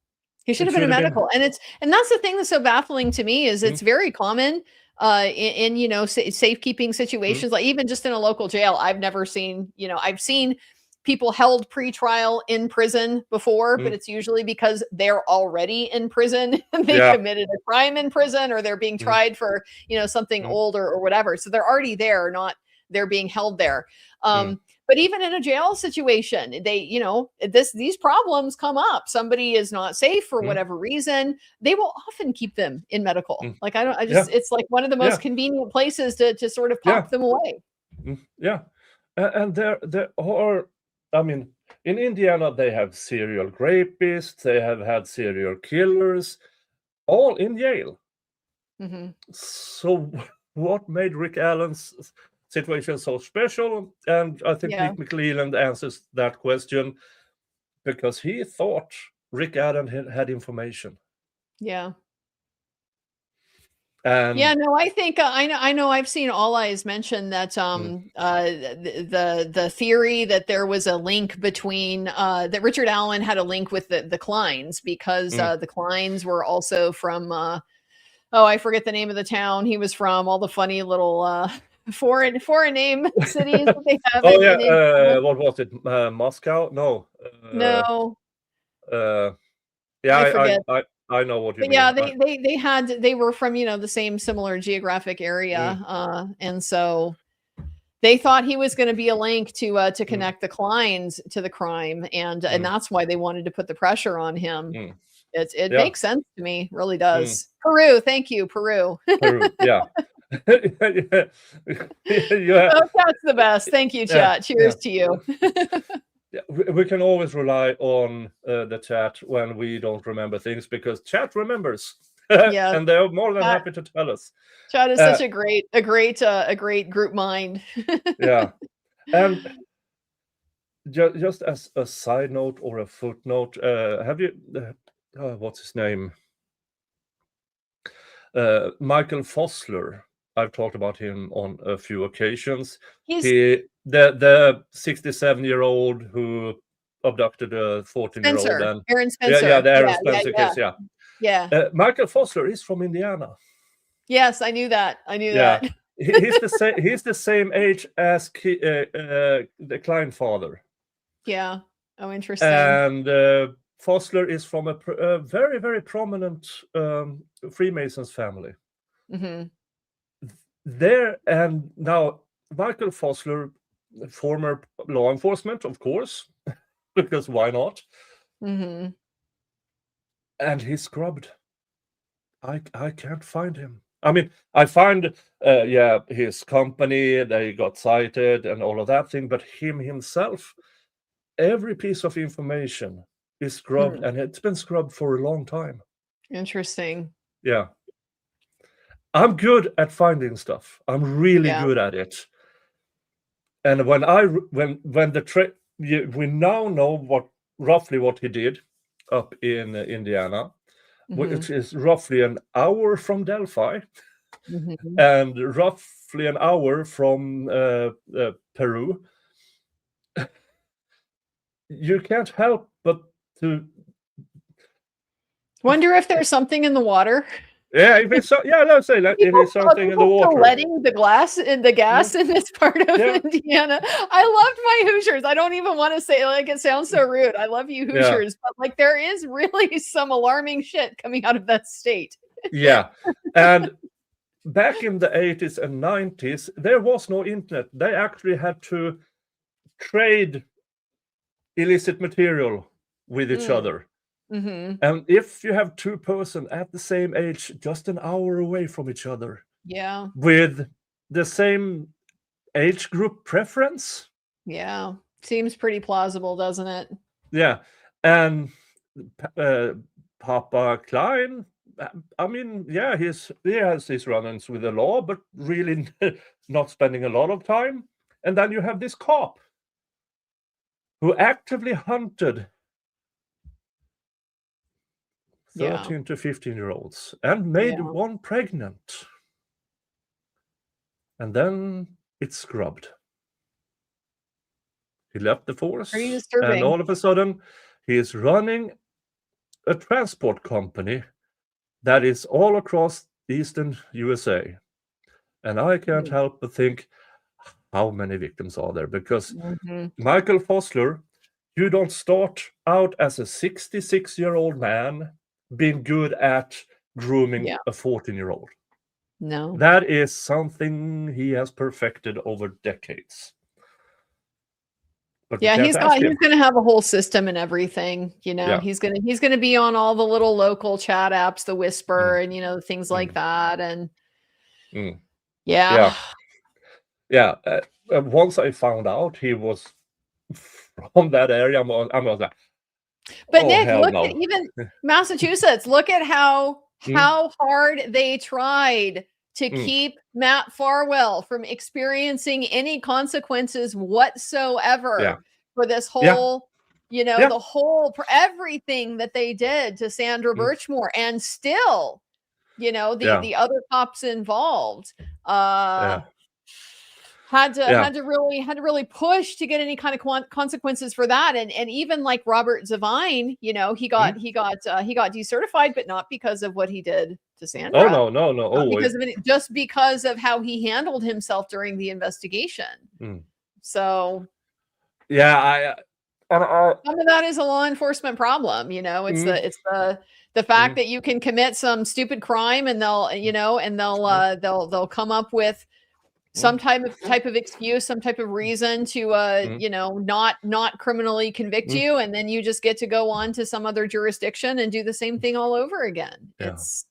He should have been a medical. And that's the thing that's so baffling to me is it's very common in safekeeping situations, like even just in a local jail. I've never seen, I've seen people held pre-trial in prison before, but it's usually because they're already in prison and they committed a crime in prison, or they're being tried for, something old or whatever. So they're already there, not they're being held there. But even in a jail situation, these problems come up. Somebody is not safe for whatever reason. They will often keep them in medical. Like, it's like one of the most convenient places to sort of pop them away. Yeah. And there are, in Indiana, they have serial rapists, they have had serial killers, all in jail. So what made Rick Allen's situation so special? And I think Nick McClelland answers that question, because he thought Rick Allen had information. Yeah. And I think I know I've seen All Eyes mention that the theory that there was a link between that Richard Allen had a link with the Kleins, because the Kleins were also from I forget the name of the town he was from, all the funny little foreign name cities that they have. What was it? Moscow? No. No. I forget. I know what you mean. Yeah, they were from, the same similar geographic area. And so they thought he was going to be a link to connect the Kleins to the crime. And that's why they wanted to put the pressure on him. It makes sense to me. Really does. Peru. Thank you. Peru. Yeah. Chat's the best. Thank you, chat. Cheers to you. We can always rely on the chat when we don't remember things, because chat remembers. And they're more than happy to tell us. Chat is such a great group mind. Yeah. And just as a side note or a footnote, have you what's his name? Michael Fossler. I've talked about him on a few occasions. The 67-year-old who abducted a 14-year-old. And Aaron Spencer. The Aaron Spencer case. Yeah. Michael Fossler is from Indiana. Yes, I knew that. That. He's the same age as the Klein father. Yeah. Oh, interesting. And Fosler is from a very, very prominent Freemasons family. Hmm. There, and now Michael Fosler, former law enforcement, of course, because why not? Hmm. And he's scrubbed. I can't find him. I mean, I find his company, they got cited and all of that thing, but him himself, every piece of information is scrubbed, and it's been scrubbed for a long time. Interesting. Yeah. I'm good at finding stuff. I'm really Yeah. good at it. And when we now know roughly what he did up in Indiana, which is roughly an hour from Delphi, Hmm. and roughly an hour from Peru. You can't help but to Wonder if there's something in the water. let's say that it is something in the water. Letting the gas in this part of Indiana. I loved my Hoosiers. I don't even want to say, like, it sounds so rude. I love you, Hoosiers, but like there is really some alarming shit coming out of that state. Yeah. And back in the 80s and 90s, there was no internet. They actually had to trade illicit material with each other. Mm-hmm. And if you have two persons at the same age, just an hour away from each other, Yeah. with the same age group preference. Yeah. Seems pretty plausible, doesn't it? Yeah. And Papa Klein, I mean, yeah, he has his run-ins with the law, but really not spending a lot of time. And then you have this cop who actively hunted 13 to 15-year-olds and made one pregnant. And then it's scrubbed. He left the force, and all of a sudden, he is running a transport company that is all across eastern USA. And I can't help but think, how many victims are there? Because Michael Fosler, you don't start out as a 66-year-old man being good at grooming a 14-year-old. No. That is something he has perfected over decades. But he's going to have a whole system and everything, he's going to be on all the little local chat apps, the Whisper and things like that. And once I found out he was from that area, I was like, but Nick, look at even Massachusetts, look at how hard they tried to keep Matt Farwell from experiencing any consequences whatsoever for this whole, the whole, for everything that they did to Sandra Birchmore, and still, the other cops involved had to really push to get any kind of consequences for that. And even like Robert Zavine, he got decertified, but not because of what he did to Sandra. Oh no. Because of it, just because of how he handled himself during the investigation. So some of that is a law enforcement problem. It's the fact that you can commit some stupid crime and they'll come up with some type of excuse, some type of reason to not criminally convict you, and then you just get to go on to some other jurisdiction and do the same thing all over again. It's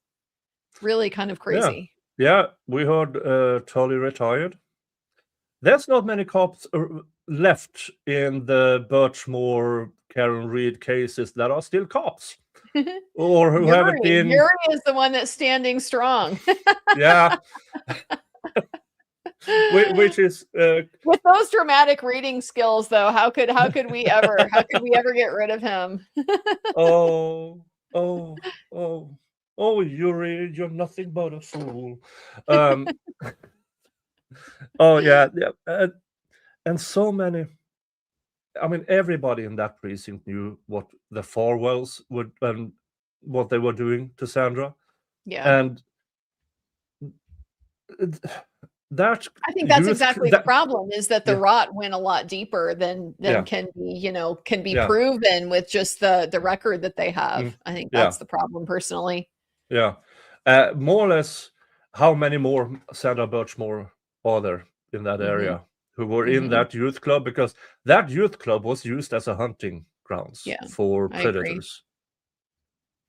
really kind of crazy. We heard Tully retired. There's not many cops left in the Birchmore, Karen Reed cases that are still cops, or who haven't been. Yuri is the one that's standing strong. Which is with those dramatic reading skills, though, how could we ever get rid of him? oh, Yuri, you're nothing but a fool. And so many. I mean, everybody in that precinct knew what the Farwells would and what they were doing to Sandra. And that I think that's youth exactly the that problem, is that the yeah rot went a lot deeper than yeah can be, can be yeah proven with just the record that they have. mm, I think yeah that's the problem personally. yeah. More or less, how many more Sandra Birchmore are there in that Hmm. area who were in Hmm. that youth club? Because that youth club was used as a hunting grounds Yeah, for I agree. predators.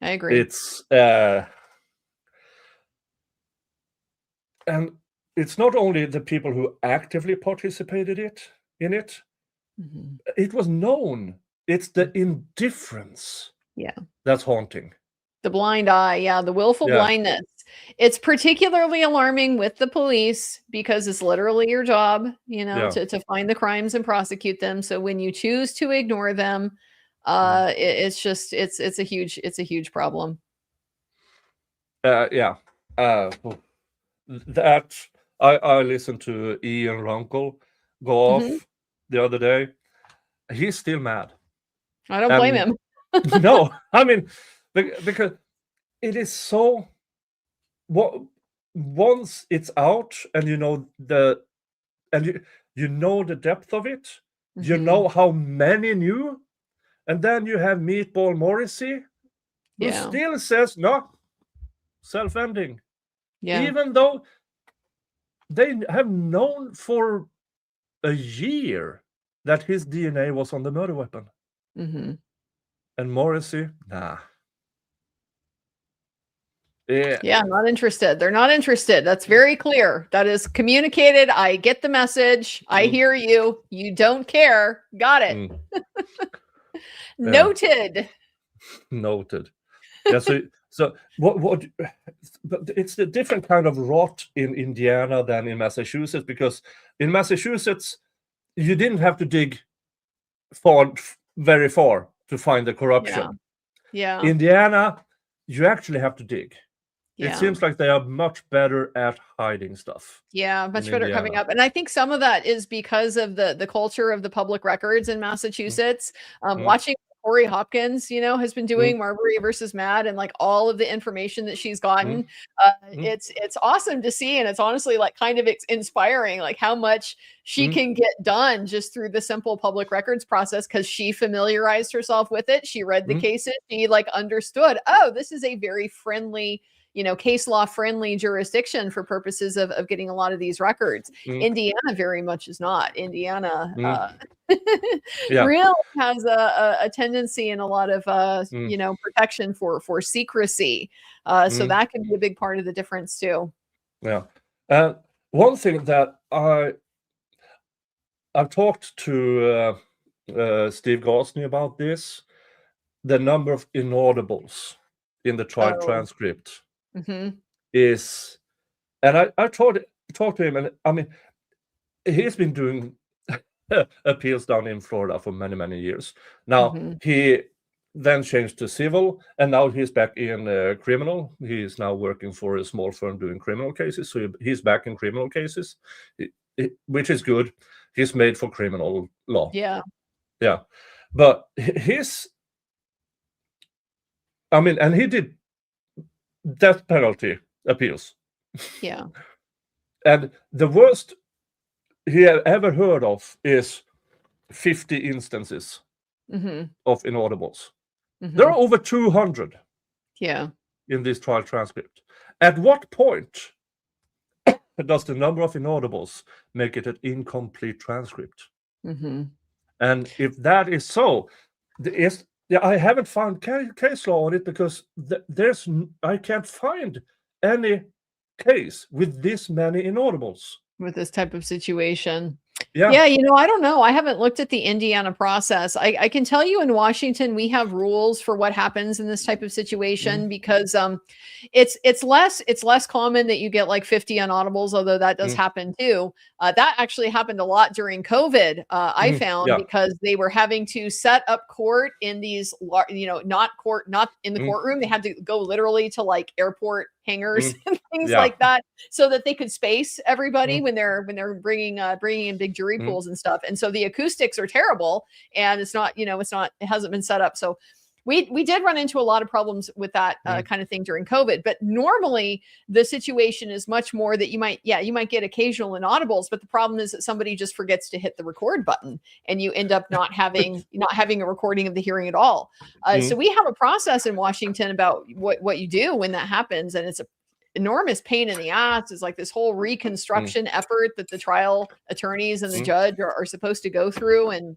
I agree. It's and it's not only the people who actively participated in it. Hmm. It was known. It's the indifference Yeah. that's haunting. The blind eye, yeah, the willful Yeah, blindness. It's particularly alarming with the police because it's literally your job, yeah, to find the crimes and prosecute them. So when you choose to ignore them, mm. it's just it's a huge problem. Yeah. Oh, that I listened to Ian Runkle go Hmm. off the other day. He's still mad, I don't blame and him. no, I mean, because it is so. What once it's out, and you know the depth of it, you Hmm. know how many knew, and then you have Meatball Morrissey, who Yeah, still says no, self-ending, yeah. even though they have known for a year that his DNA was on the murder weapon. Hmm. And Morrissey, nah. Yeah. Yeah, not interested. They're not interested. That's very clear. That is communicated. I get the message. I Mm, hear you. You don't care. Got it. mm, yeah. Noted. Noted. Yeah. So what? But it's a different kind of rot in Indiana than in Massachusetts, because in Massachusetts you didn't have to dig very far to find the Yeah. corruption. Yeah. Indiana, you actually have to dig. It Yeah. seems like they are much better at hiding stuff Yeah, in much better coming Indiana. up. And I think some of that is because of the culture of the public records in Mm, Massachusetts. mm, Watching Corey Hopkins, has been mm, doing Marbury versus Mad, and like all of the information that she's mm, gotten. mm, It's awesome to see, and it's honestly like kind of inspiring, like how much she mm, can get done just through the simple public records process, because she familiarized herself with it. She read the mm, cases. She like understood, oh, this is a very friendly, case law friendly jurisdiction for purposes of getting a lot of these records. mm, Indiana very much is not. Indiana mm. Yeah. really has a tendency and a lot of Mm, protection for secrecy. So mm, that can be a big part of the difference too. yeah. And one thing that I've talked to Steve Gosney about this, the number of inaudibles in the trial Oh. transcript Hmm. is, and I talked to him, and I mean, he's been doing appeals down in Florida for many, many years. Now, Hmm. he then changed to civil, and now he's back in criminal. He is now working for a small firm doing criminal cases, so he's back in criminal cases, which is good. He's made for criminal law. Yeah. Yeah. But and he did death penalty appeals. Yeah. And the worst he ever heard of is 50 instances Hmm. of inaudibles. Hmm. There are over 200 Yeah. in this trial transcript. At what point does the number of inaudibles make it an incomplete transcript? Hmm. And if that is so, I haven't found case law on it, because I can't find any case with this many inaudibles. With this type of situation. Yeah. Yeah, I don't know. I haven't looked at the Indiana process. I can tell you in Washington, we have rules for what happens in this type of situation, because it's less common that you get like 50 inaudibles, although that does happen too. That actually happened a lot during COVID. I found, Yeah. because they were having to set up court in these, not in the courtroom. They had to go literally to like airport hangars and things Yeah. like that, so that they could space everybody when they're bringing in big jury pools and stuff. And so the acoustics are terrible, and it hasn't been set up. So we did run into a lot of problems with that kind of thing during COVID, but normally the situation is much more that you might get occasional inaudibles, but the problem is that somebody just forgets to hit the record button and you end up not having a recording of the hearing at all. So we have a process in Washington about what you do when that happens, and it's a enormous pain in the ass. Is like this whole reconstruction effort that the trial attorneys and the judge are supposed to go through, and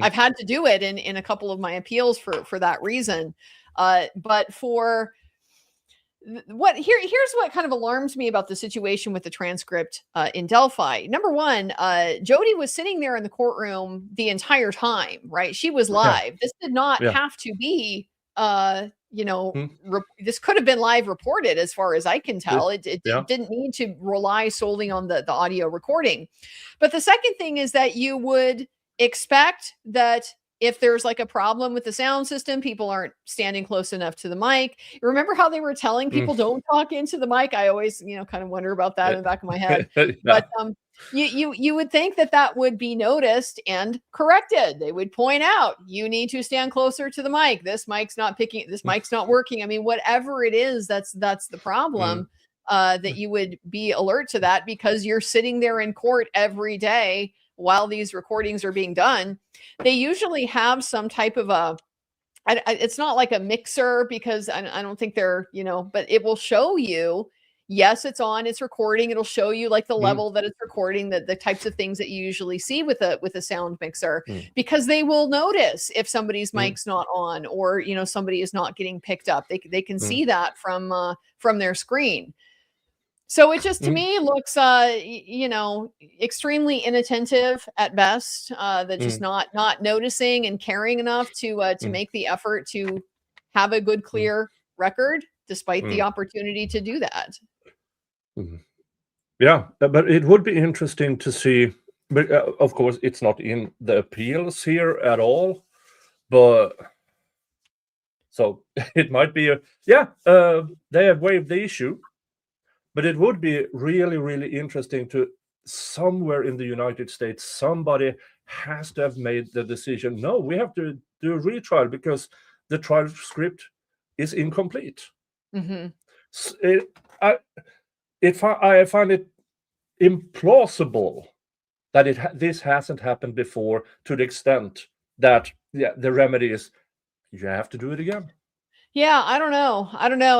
I've had to do it in a couple of my appeals for that reason. But for here's what kind of alarms me about the situation with the transcript in Delphi. Number one, Jody was sitting there in the courtroom the entire time, right? She was live. This did not have to be this could have been live reported as far as I can tell. It didn't need to rely solely on the audio recording. But the second thing is that you would expect that if there's like a problem with the sound system, people aren't standing close enough to the mic. Remember how they were telling people don't talk into the mic? I always, kind of wonder about that in the back of my head. But you would think that would be noticed and corrected. They would point out, you need to stand closer to the mic. This mic's not working. I mean, whatever it is, that's the problem. That you would be alert to that because you're sitting there in court every day while these recordings are being done. They usually have some type of it's not like a mixer because I don't think they're, but it will show you, yes, it's on, it's recording. It'll show you like the level that it's recording, the types of things that you usually see with a sound mixer, because they will notice if somebody's mic's not on or, somebody is not getting picked up. They can see that from their screen. So it just, to me, looks, extremely inattentive at best. That just not noticing and caring enough to make the effort to have a good, clear record, despite the opportunity to do that. Yeah, but it would be interesting to see. But of course, it's not in the appeals here at all. But so it might be they have waived the issue. But it would be really, really interesting to somewhere in the United States, somebody has to have made the decision. No, we have to do a retrial because the transcript is incomplete. I find it implausible that this hasn't happened before, to the extent that the remedy is you have to do it again. Yeah, I don't know.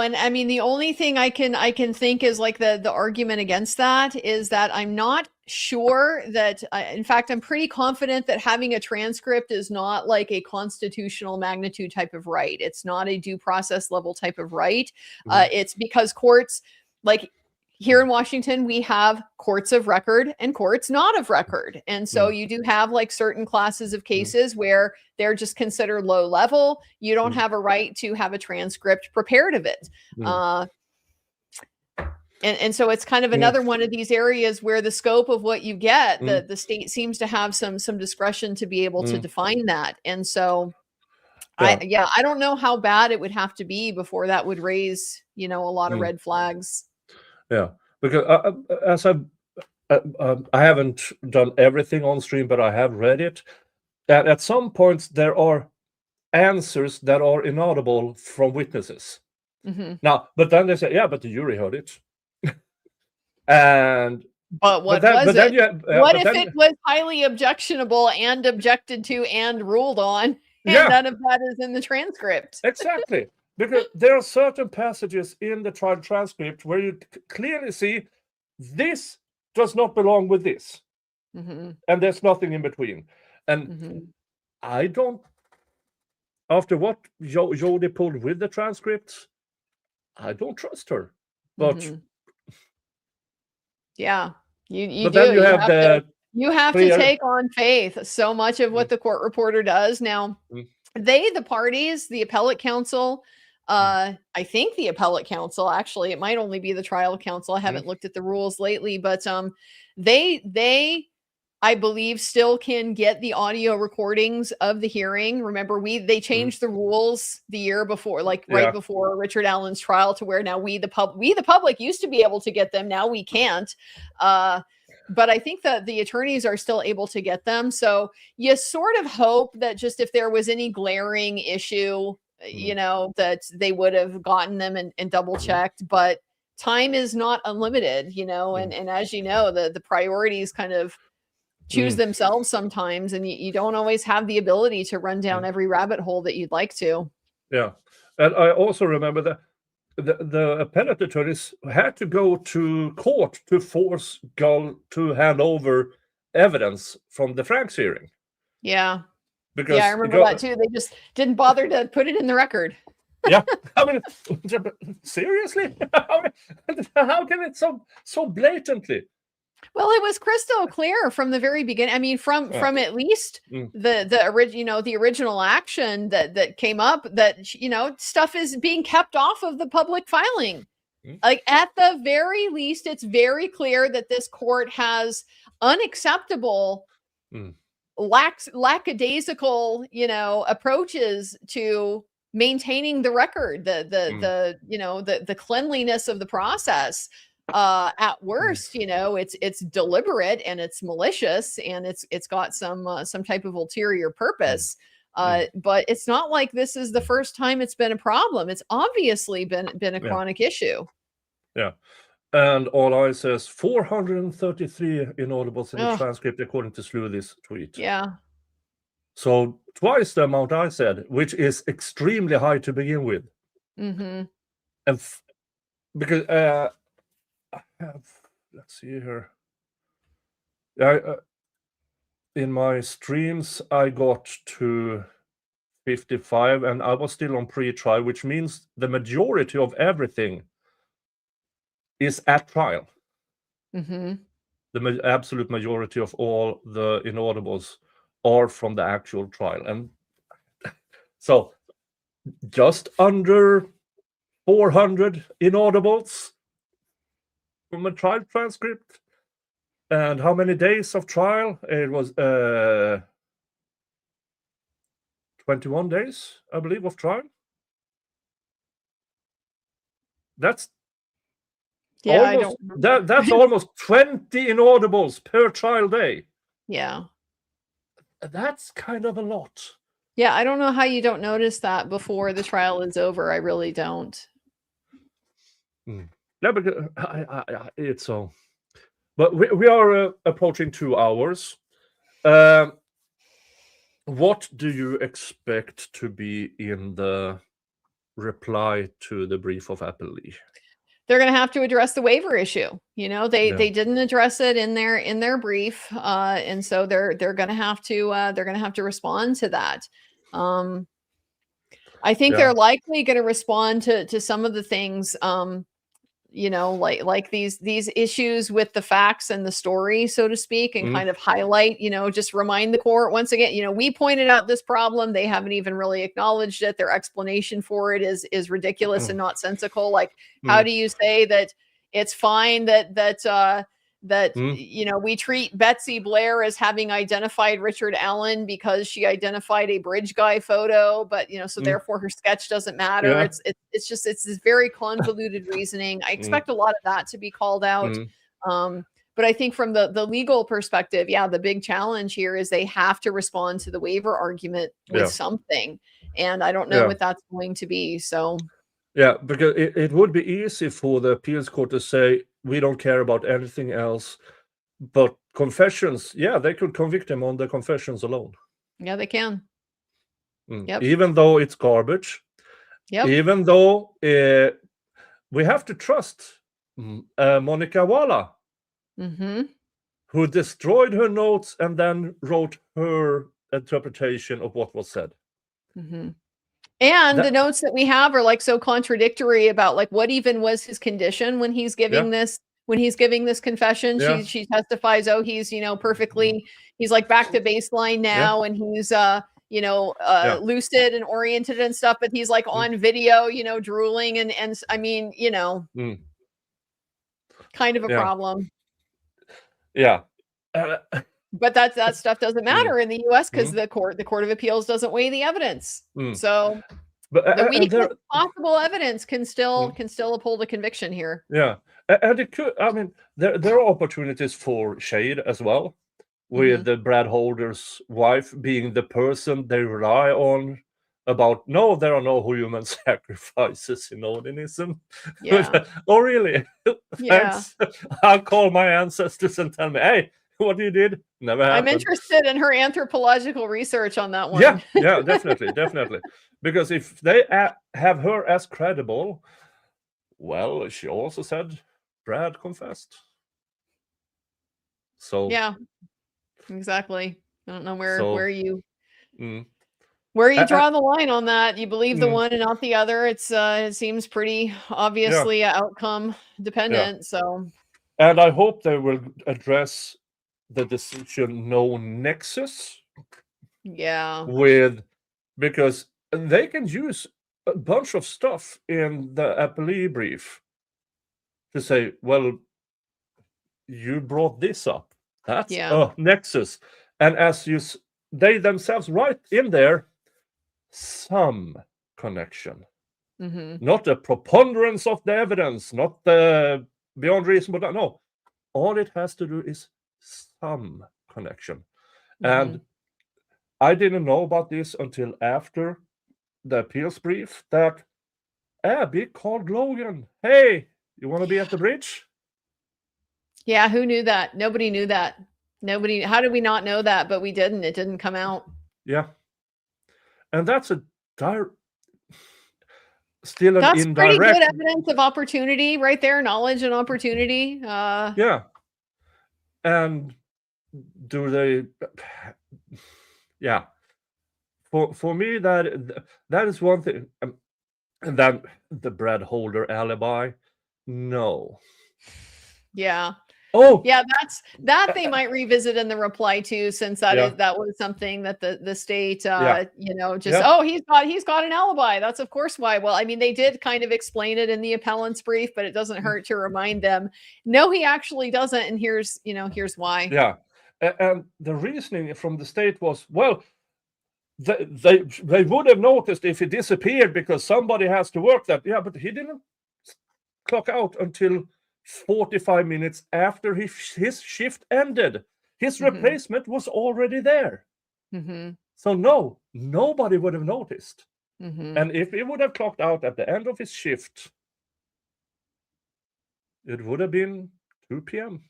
And I mean, the only thing I can think is like the argument against that is that I'm not sure that, in fact, I'm pretty confident that having a transcript is not like a constitutional magnitude type of right. It's not a due process level type of right. It's because courts, like here in Washington, we have courts of record and courts not of record. And so you do have like certain classes of cases where they're just considered low level. You don't have a right to have a transcript prepared of it. And so it's kind of another one of these areas where the scope of what you get, the state seems to have some discretion to be able to define that. And so I don't know how bad it would have to be before that would raise, a lot of red flags. Yeah, because as I haven't done everything on stream, but I have read it. And at some points, there are answers that are inaudible from witnesses. Now, but then they say, but the jury heard it. And what if it was highly objectionable and objected to and ruled on, and none of that is in the transcript? Exactly. Because there are certain passages in the trial transcript where you clearly see this does not belong with this. And there's nothing in between. And I don't, after what Jody pulled with the transcripts, I don't trust her. But you do. You have to take on faith so much of what the court reporter does. Now, the parties, the appellate counsel, I think the appellate counsel, actually, it might only be the trial counsel. I haven't looked at the rules lately, but they I believe still can get the audio recordings of the hearing. Remember, they changed the rules the year before, like right before Richard Allen's trial, to where now we the public used to be able to get them. Now we can't. but I think that the attorneys are still able to get them. So you sort of hope that just if there was any glaring issue, you know, that they would have gotten them and double checked. But time is not unlimited, you know, and as you know, the priorities kind of choose themselves sometimes, and you don't always have the ability to run down every rabbit hole that you'd like to. Yeah. And I also remember that the appellate attorneys had to go to court to force Gull to hand over evidence from the Franks hearing. Yeah. Because yeah, I remember that too. They just didn't bother to put it in the record. Yeah, I mean, seriously, how can it so blatantly? Well, it was crystal clear from the very beginning. I mean, from at least the original action that came up, that you know, stuff is being kept off of the public filing. Like at the very least, it's very clear that this court has unacceptable, lackadaisical, you know, approaches to maintaining the record, the cleanliness of the process. At worst, you know, it's deliberate and it's malicious and it's got some type of ulterior purpose. But it's not like this is the first time it's been a problem. It's obviously been a chronic issue. Yeah. And all I says 433 inaudibles in the transcript according to Sluthy's tweet. Yeah. So twice the amount I said, which is extremely high to begin with. And because I have, let's see here. In my streams, I got to 55 and I was still on pre-trial, which means the majority of everything is at trial. The absolute majority of all the inaudibles are from the actual trial. And so just under 400 inaudibles from a trial transcript. And how many days of trial? It was 21 days, I believe, of trial. That's almost, that's almost 20 inaudibles per trial day. Yeah. That's kind of a lot. Yeah, I don't know how you don't notice that before the trial is over. I really don't. Yeah, because it's so. But we are approaching 2 hours. What do you expect to be in the reply to the brief of Appellate? They're going to have to address the waiver issue. You know, they didn't address it in their brief, and so they're going to have to respond to that. I think they're likely going to respond to some of the things, you know, like these issues with the facts and the story, so to speak, and kind of highlight, you know, just remind the court once again, you know, we pointed out this problem. They haven't even really acknowledged it. Their explanation for it is ridiculous and nonsensical. Like, how do you say that it's fine that you know, we treat Betsy Blair as having identified Richard Allen because she identified a bridge guy photo, but you know, so therefore her sketch doesn't matter. It's just this very convoluted reasoning. I expect a lot of that to be called out. But I think from the legal perspective, the big challenge here is they have to respond to the waiver argument with something, and I don't know what that's going to be. So because it would be easy for the appeals court to say, we don't care about anything else, but confessions, they could convict him on the confessions alone. Yeah, they can. Even though it's garbage, even though we have to trust Monica Walla, who destroyed her notes and then wrote her interpretation of what was said. And the notes that we have are like so contradictory about like what even was his condition when he's giving this confession. She testifies, he's, you know, perfectly, he's like back to baseline now, and he's you know, lucid and oriented and stuff, but he's like on video, you know, drooling and I mean, you know, kind of a problem. But that stuff doesn't matter in the US because the Court of Appeals doesn't weigh the evidence. So But The and weakest there, possible evidence can still Mm. uphold a conviction here. yeah, and it could. I mean, there are opportunities for shade as well, with the Brad Holder's wife being the person they rely on about. No, there are no human sacrifices in Odinism. Yeah. Oh, really? Yeah. Thanks. I'll call my ancestors and tell me, hey, what you did never I'm happened. interested in her anthropological research on that one. Yeah, yeah, definitely, definitely. Because if they have her as credible, well, she also said Brad confessed. So Yeah, exactly. I don't know where so you mm, draw the line on that. You believe the mm, one and not the other. It seems pretty yeah, obviously outcome yeah. dependent. So And I hope they will address the decision no nexus yeah. with, because they can use a bunch of stuff in the Appellate brief to say, well, you brought this up. That's Yeah. a nexus. And as they themselves write in there, some connection, Hmm. not a preponderance of the evidence, not the beyond reasonable doubt. No, all it has to do is some connection. And I didn't know about this until after the appeals brief that Abby called Logan. Hey, you want to be at the bridge? Yeah, who knew that? Nobody knew that. Nobody. How did we not know that? But we didn't. It didn't come out. Yeah. And that's a still an That's pretty good indirect. evidence of opportunity right there, knowledge and opportunity. Yeah. And do they? Yeah. For me, that is one thing. And then the Brad Holder alibi. No. Yeah. Oh, Yeah, that they might revisit in the reply to, since yeah. that was something that the state Yeah. just Yeah. oh, he's got an alibi. That's of course why. Well, I mean, they did kind of explain it in the appellant's brief, but it doesn't hurt to remind them, no, he actually doesn't, and here's why. Yeah. And the reasoning from the state was, well, they would have noticed if he disappeared because somebody has to work that. Yeah, but he didn't clock out until 45 minutes after his shift ended. His replacement was already there. So no, nobody would have noticed. And if he would have clocked out at the end of his shift, it would have been 2 p.m.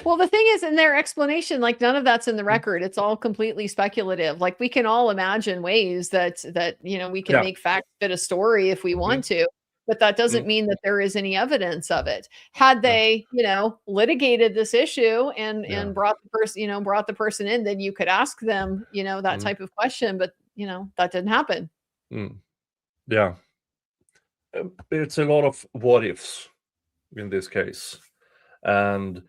Well, the thing is, in their explanation, like, none of that's in the record. It's all completely speculative. Like, we can all imagine ways that we can Yeah. make facts fit a story if we want to, but that doesn't mean that there is any evidence of it. Had they, litigated this issue and brought the person in, then you could ask them, that type of question. But that didn't happen. Yeah. It's a lot of what ifs in this case. And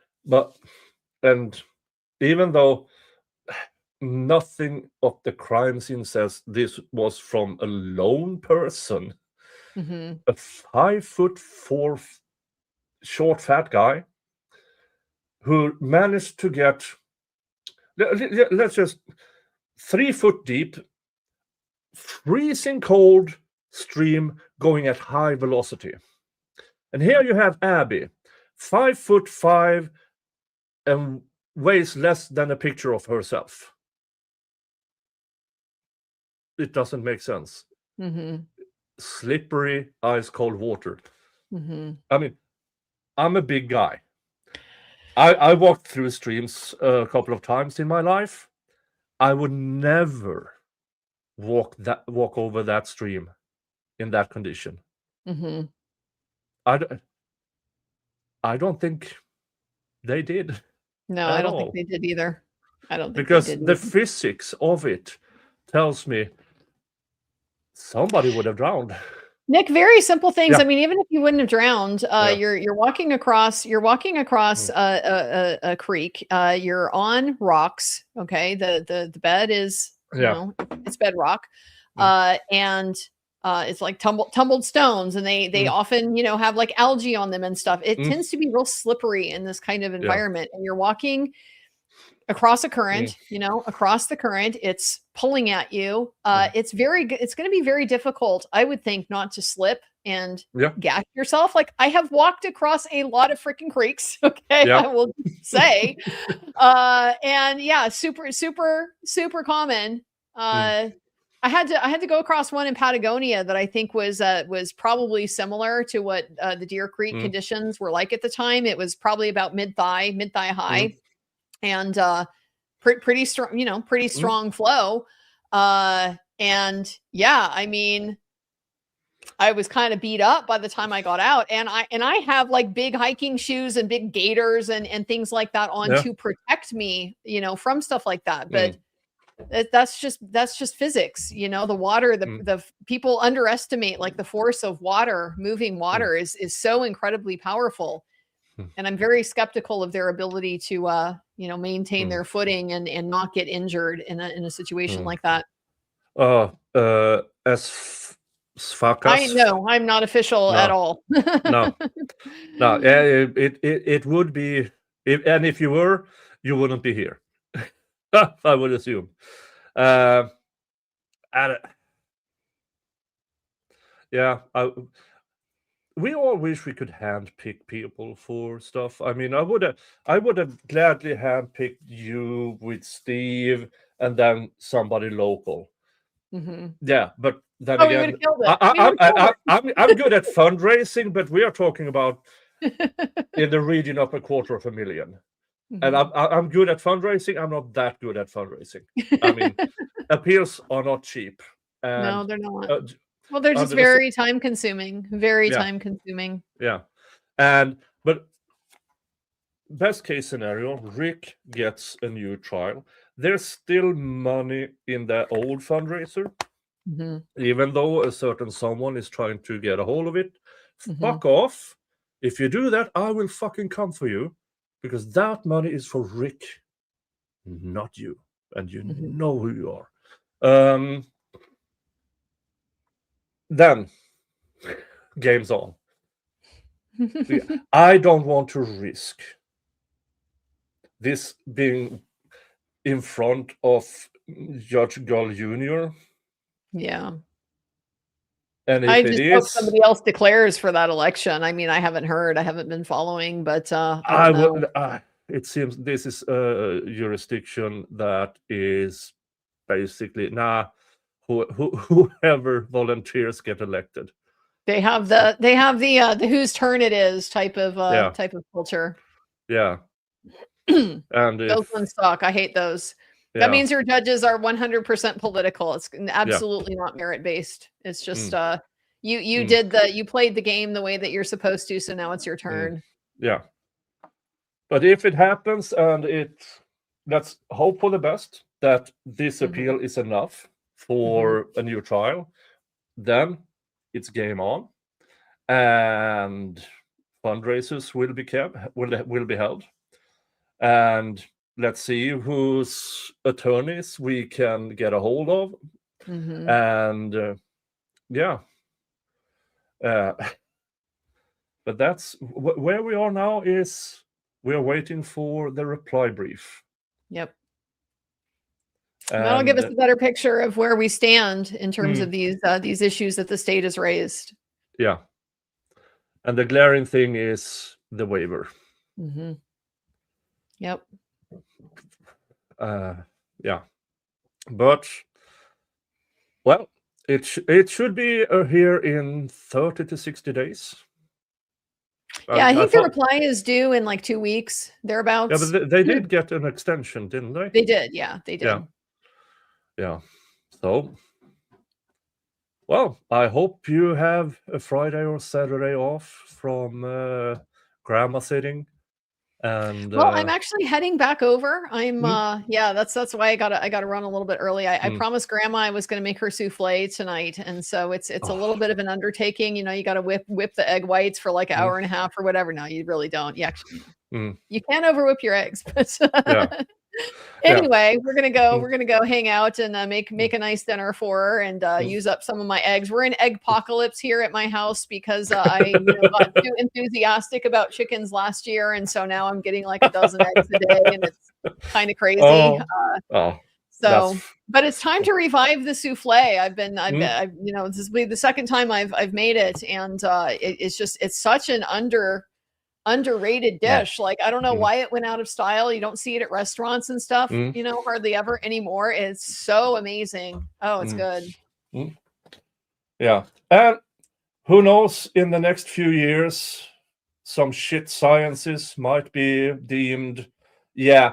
even though nothing of the crime scene says this was from a lone person, a 5'4" short fat guy who managed to get, let's just 3 foot deep, freezing cold stream going at high velocity. And here you have Abby, 5'5" and weighs less than a picture of herself. It doesn't make sense. Slippery, ice cold water. I mean, I'm a big guy. I walked through streams a couple of times in my life. I would never walk over that stream in that condition. I don't think they did. No, I don't think they did either. I don't think because they did the either. physics of it tells me somebody would have drowned. Nik, very simple things. Yeah. I mean, even if you wouldn't have drowned, you're walking across a creek. You're on rocks. Okay, the bed is it's bedrock, and it's like tumbled stones, and they often have like algae on them and stuff. It tends to be real slippery in this kind of environment, and you're walking across a current, across the current, it's pulling at you. It's going to be very difficult, I would think, not to slip and gash yourself. Like, I have walked across a lot of freaking creeks. Okay. I will say, and yeah, super, super, super common. I had to go across one in Patagonia that I think was probably similar to what the Deer Creek conditions were like at the time. It was probably about mid-thigh high, and pretty strong, pretty strong flow. And yeah, I mean, I was kind of beat up by the time I got out, and I have like big hiking shoes and big gaiters and things like that on to protect me, from stuff like that. But that's just physics, the water, the people underestimate like the force of water. Moving water is so incredibly powerful, and I'm very skeptical of their ability to maintain their footing and not get injured in a situation like that. As fuck us. I know I'm not official at all. no, it would be, if you were, you wouldn't be here. I would assume. We all wish we could handpick people for stuff. I mean, I would have gladly handpicked you with Steve and then somebody local. Yeah, but then again, I'm good at fundraising, but we are talking about in the region of $250,000. And I'm good at fundraising. I'm not that good at fundraising. I mean, appeals are not cheap. And, no, they're not. Well, they're just very time consuming. Very time consuming. Yeah. But best case scenario, Rick gets a new trial. There's still money in the old fundraiser. Even though a certain someone is trying to get a hold of it. Fuck off. If you do that, I will fucking come for you. Because that money is for Rick, not you. And you know who you are. Then, game's on. I don't want to risk this being in front of Judge Gull Jr. Yeah. And if I just hope somebody else declares for that election. I mean, I haven't heard. I haven't been following, but I don't know. It seems this is a jurisdiction that is basically whoever volunteers get elected. They have the whose turn it is type of culture. Yeah. And those ones suck. I hate those. That means your judges are 100% political. It's absolutely not merit based. It's just you played the game the way that you're supposed to, so now it's your turn. Yeah. But if it happens, and let's hope for the best that this appeal is enough for a new trial, then it's game on, and fundraisers will be held, and let's see whose attorneys we can get a hold of. And but that's where we are now. Is we are waiting for the reply brief. Yep. And that'll give us a better picture of where we stand in terms of these issues that the state has raised. Yeah. And the glaring thing is the waiver. Yep. Yeah. But, well, it should be here in 30 to 60 days. Yeah, I think the reply is due in like 2 weeks, thereabouts. Yeah, but they did get an extension, didn't they? They did, yeah, they did. Yeah. So, well, I hope you have a Friday or Saturday off from grandma sitting. And well, I'm actually heading back over. I'm that's why I gotta run a little bit early. I promised grandma I was gonna make her souffle tonight, and so it's a little bit of an undertaking. You gotta whip the egg whites for like an hour and a half or whatever. No, you really don't. You actually you can't overwhip your eggs, but Anyway, we're gonna go hang out and make a nice dinner for her and use up some of my eggs. We're in egg apocalypse here at my house because I got too enthusiastic about chickens last year, and so now I'm getting like a dozen eggs a day, and it's kind of crazy. But it's time to revive the souffle. I've this will be the second time I've made it, and it's such an underrated dish. Like, I don't know why it went out of style. You don't see it at restaurants and stuff, hardly ever anymore. It's so amazing. Oh, it's good. Yeah. And who knows, in the next few years, some shit sciences might be deemed, you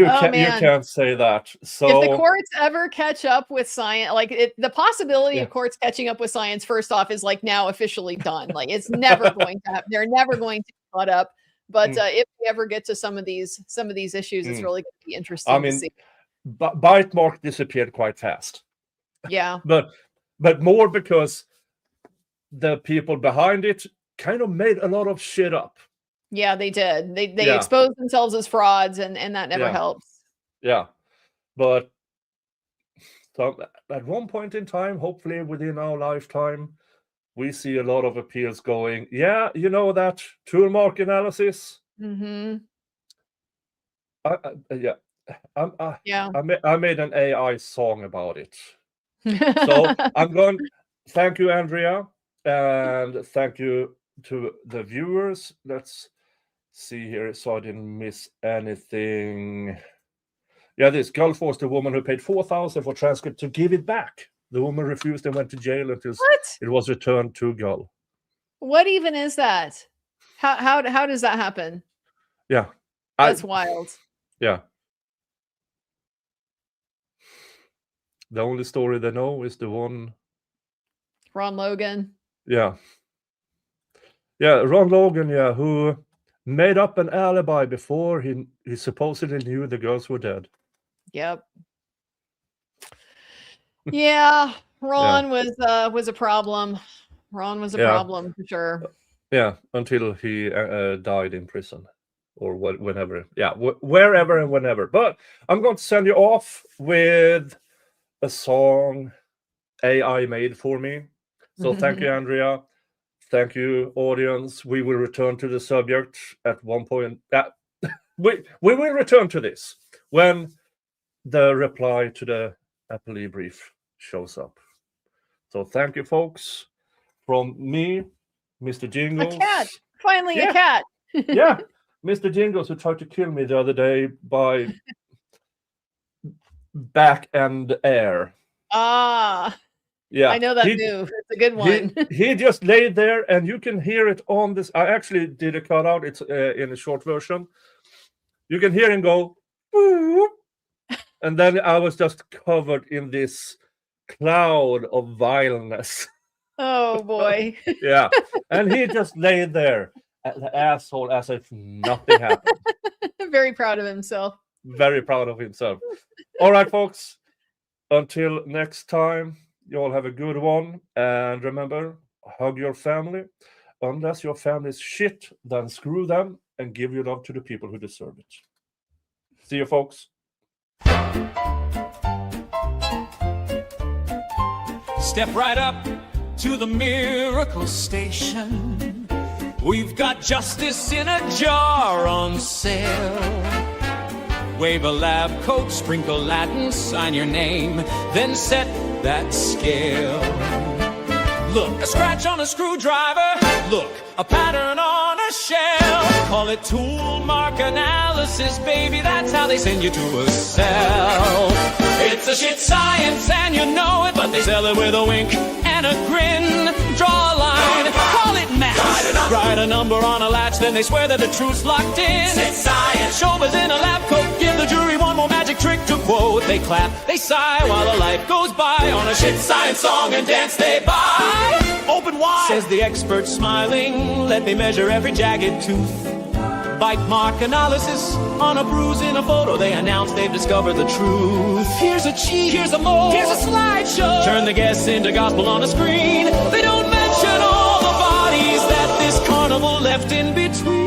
can't say that. So if the courts ever catch up with science, the possibility of courts catching up with science, first off, is like now officially done. Like, it's never going to happen. They're never going to caught up. But if we ever get to some of these issues, it's really going to be interesting to see. Bite mark disappeared quite fast. Yeah. but more because the people behind it kind of made a lot of shit up. Yeah, they did. They exposed themselves as frauds, and that never helps. Yeah. But so at one point in time, hopefully within our lifetime, we see a lot of appeals going, that tool mark analysis. Mm-hmm. I made an AI song about it. So thank you, Andrea, and thank you to the viewers. Let's see here so I didn't miss anything. This girl forced a woman who paid $4,000 for Transcript to give it back. The woman refused and went to jail until it was returned to girl. What even is that? How does that happen? Yeah, that's wild. Yeah. The only story they know is the one. Ron Logan. Yeah, Ron Logan, who made up an alibi before he supposedly knew the girls were dead. Yep. Yeah, Ron was a problem. Ron was a problem for sure. Yeah, until he died in prison or whenever. Yeah, wherever and whenever. But I'm going to send you off with a song AI made for me. So thank you, Andrea. Thank you, audience. We will return to the subject at one point. We will return to this when the reply to the Appellate brief shows up. So thank you, folks. From me, Mr. Jingles. A cat. Finally, a cat. Yeah, Mr. Jingles, who tried to kill me the other day by back and air. Yeah, I know that move. It's a good one. He just laid there, and you can hear it on this. I actually did a cutout. It's in a short version. You can hear him go, "Boop," and then I was just covered in this cloud of vileness. Oh boy! Yeah, and he just laid there, the asshole, as if nothing happened. Very proud of himself. Very proud of himself. All right, folks. Until next time. You all have a good one, and remember, hug your family. Unless your family is shit, then screw them and give your love to the people who deserve it. See you, folks. Step right up to the miracle station. We've got justice in a jar on sale. Wave a lab coat, sprinkle Latin, sign your name, then set that scale. Look, a scratch on a screwdriver. Look, a pattern on a shell. Call it tool mark analysis, baby. That's how they send you to a cell. It's a shit science and you know it, but they sell it with a wink and a grin. Draw a line, call it math. Write a number on a latch, then they swear that the truth's locked in. It's science. Showbiz in a lab coat. Give the jury one more magic trick to quote. They clap, they sigh while a life goes by. On a shit science song and dance they buy. Open wide, says the expert smiling. Let me measure every jagged tooth. Bite mark analysis on a bruise in a photo. They announce they've discovered the truth. Here's a cheat, here's a mole, here's a slideshow. Turn the guests into gospel on a screen. They don't mention all the bodies that this carnival left in between.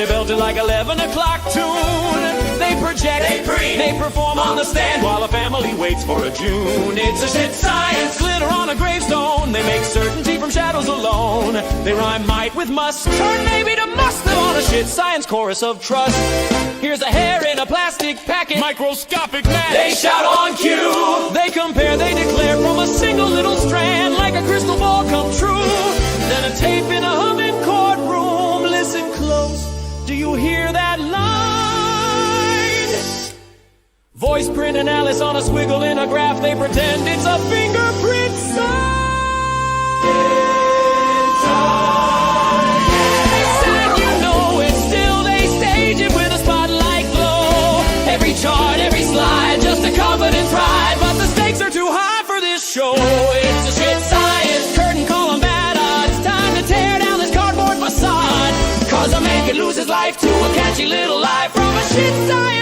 They belt it like 11 o'clock tune. They project, they perform on the stand while a family waits for a June. It's a shit science, glitter on a gravestone. They make certainty from shadows alone. They rhyme might with must, turn maybe to must on a shit science chorus of trust. Here's a hair in a plastic packet, microscopic match. They shout on cue. They compare, they declare from a single little strand, like a crystal ball come true. Then a tape in a humming courtroom. Listen close, do you hear that line? Voice print and Alice on a squiggle in a graph. They pretend it's a fingerprint sign. Every chart, every slide, just a confidence ride. But the stakes are too high for this show. It's a shit science curtain call 'em bad odds. Time to tear down this cardboard facade. Cause a man could lose his life to a catchy little lie from a shit science.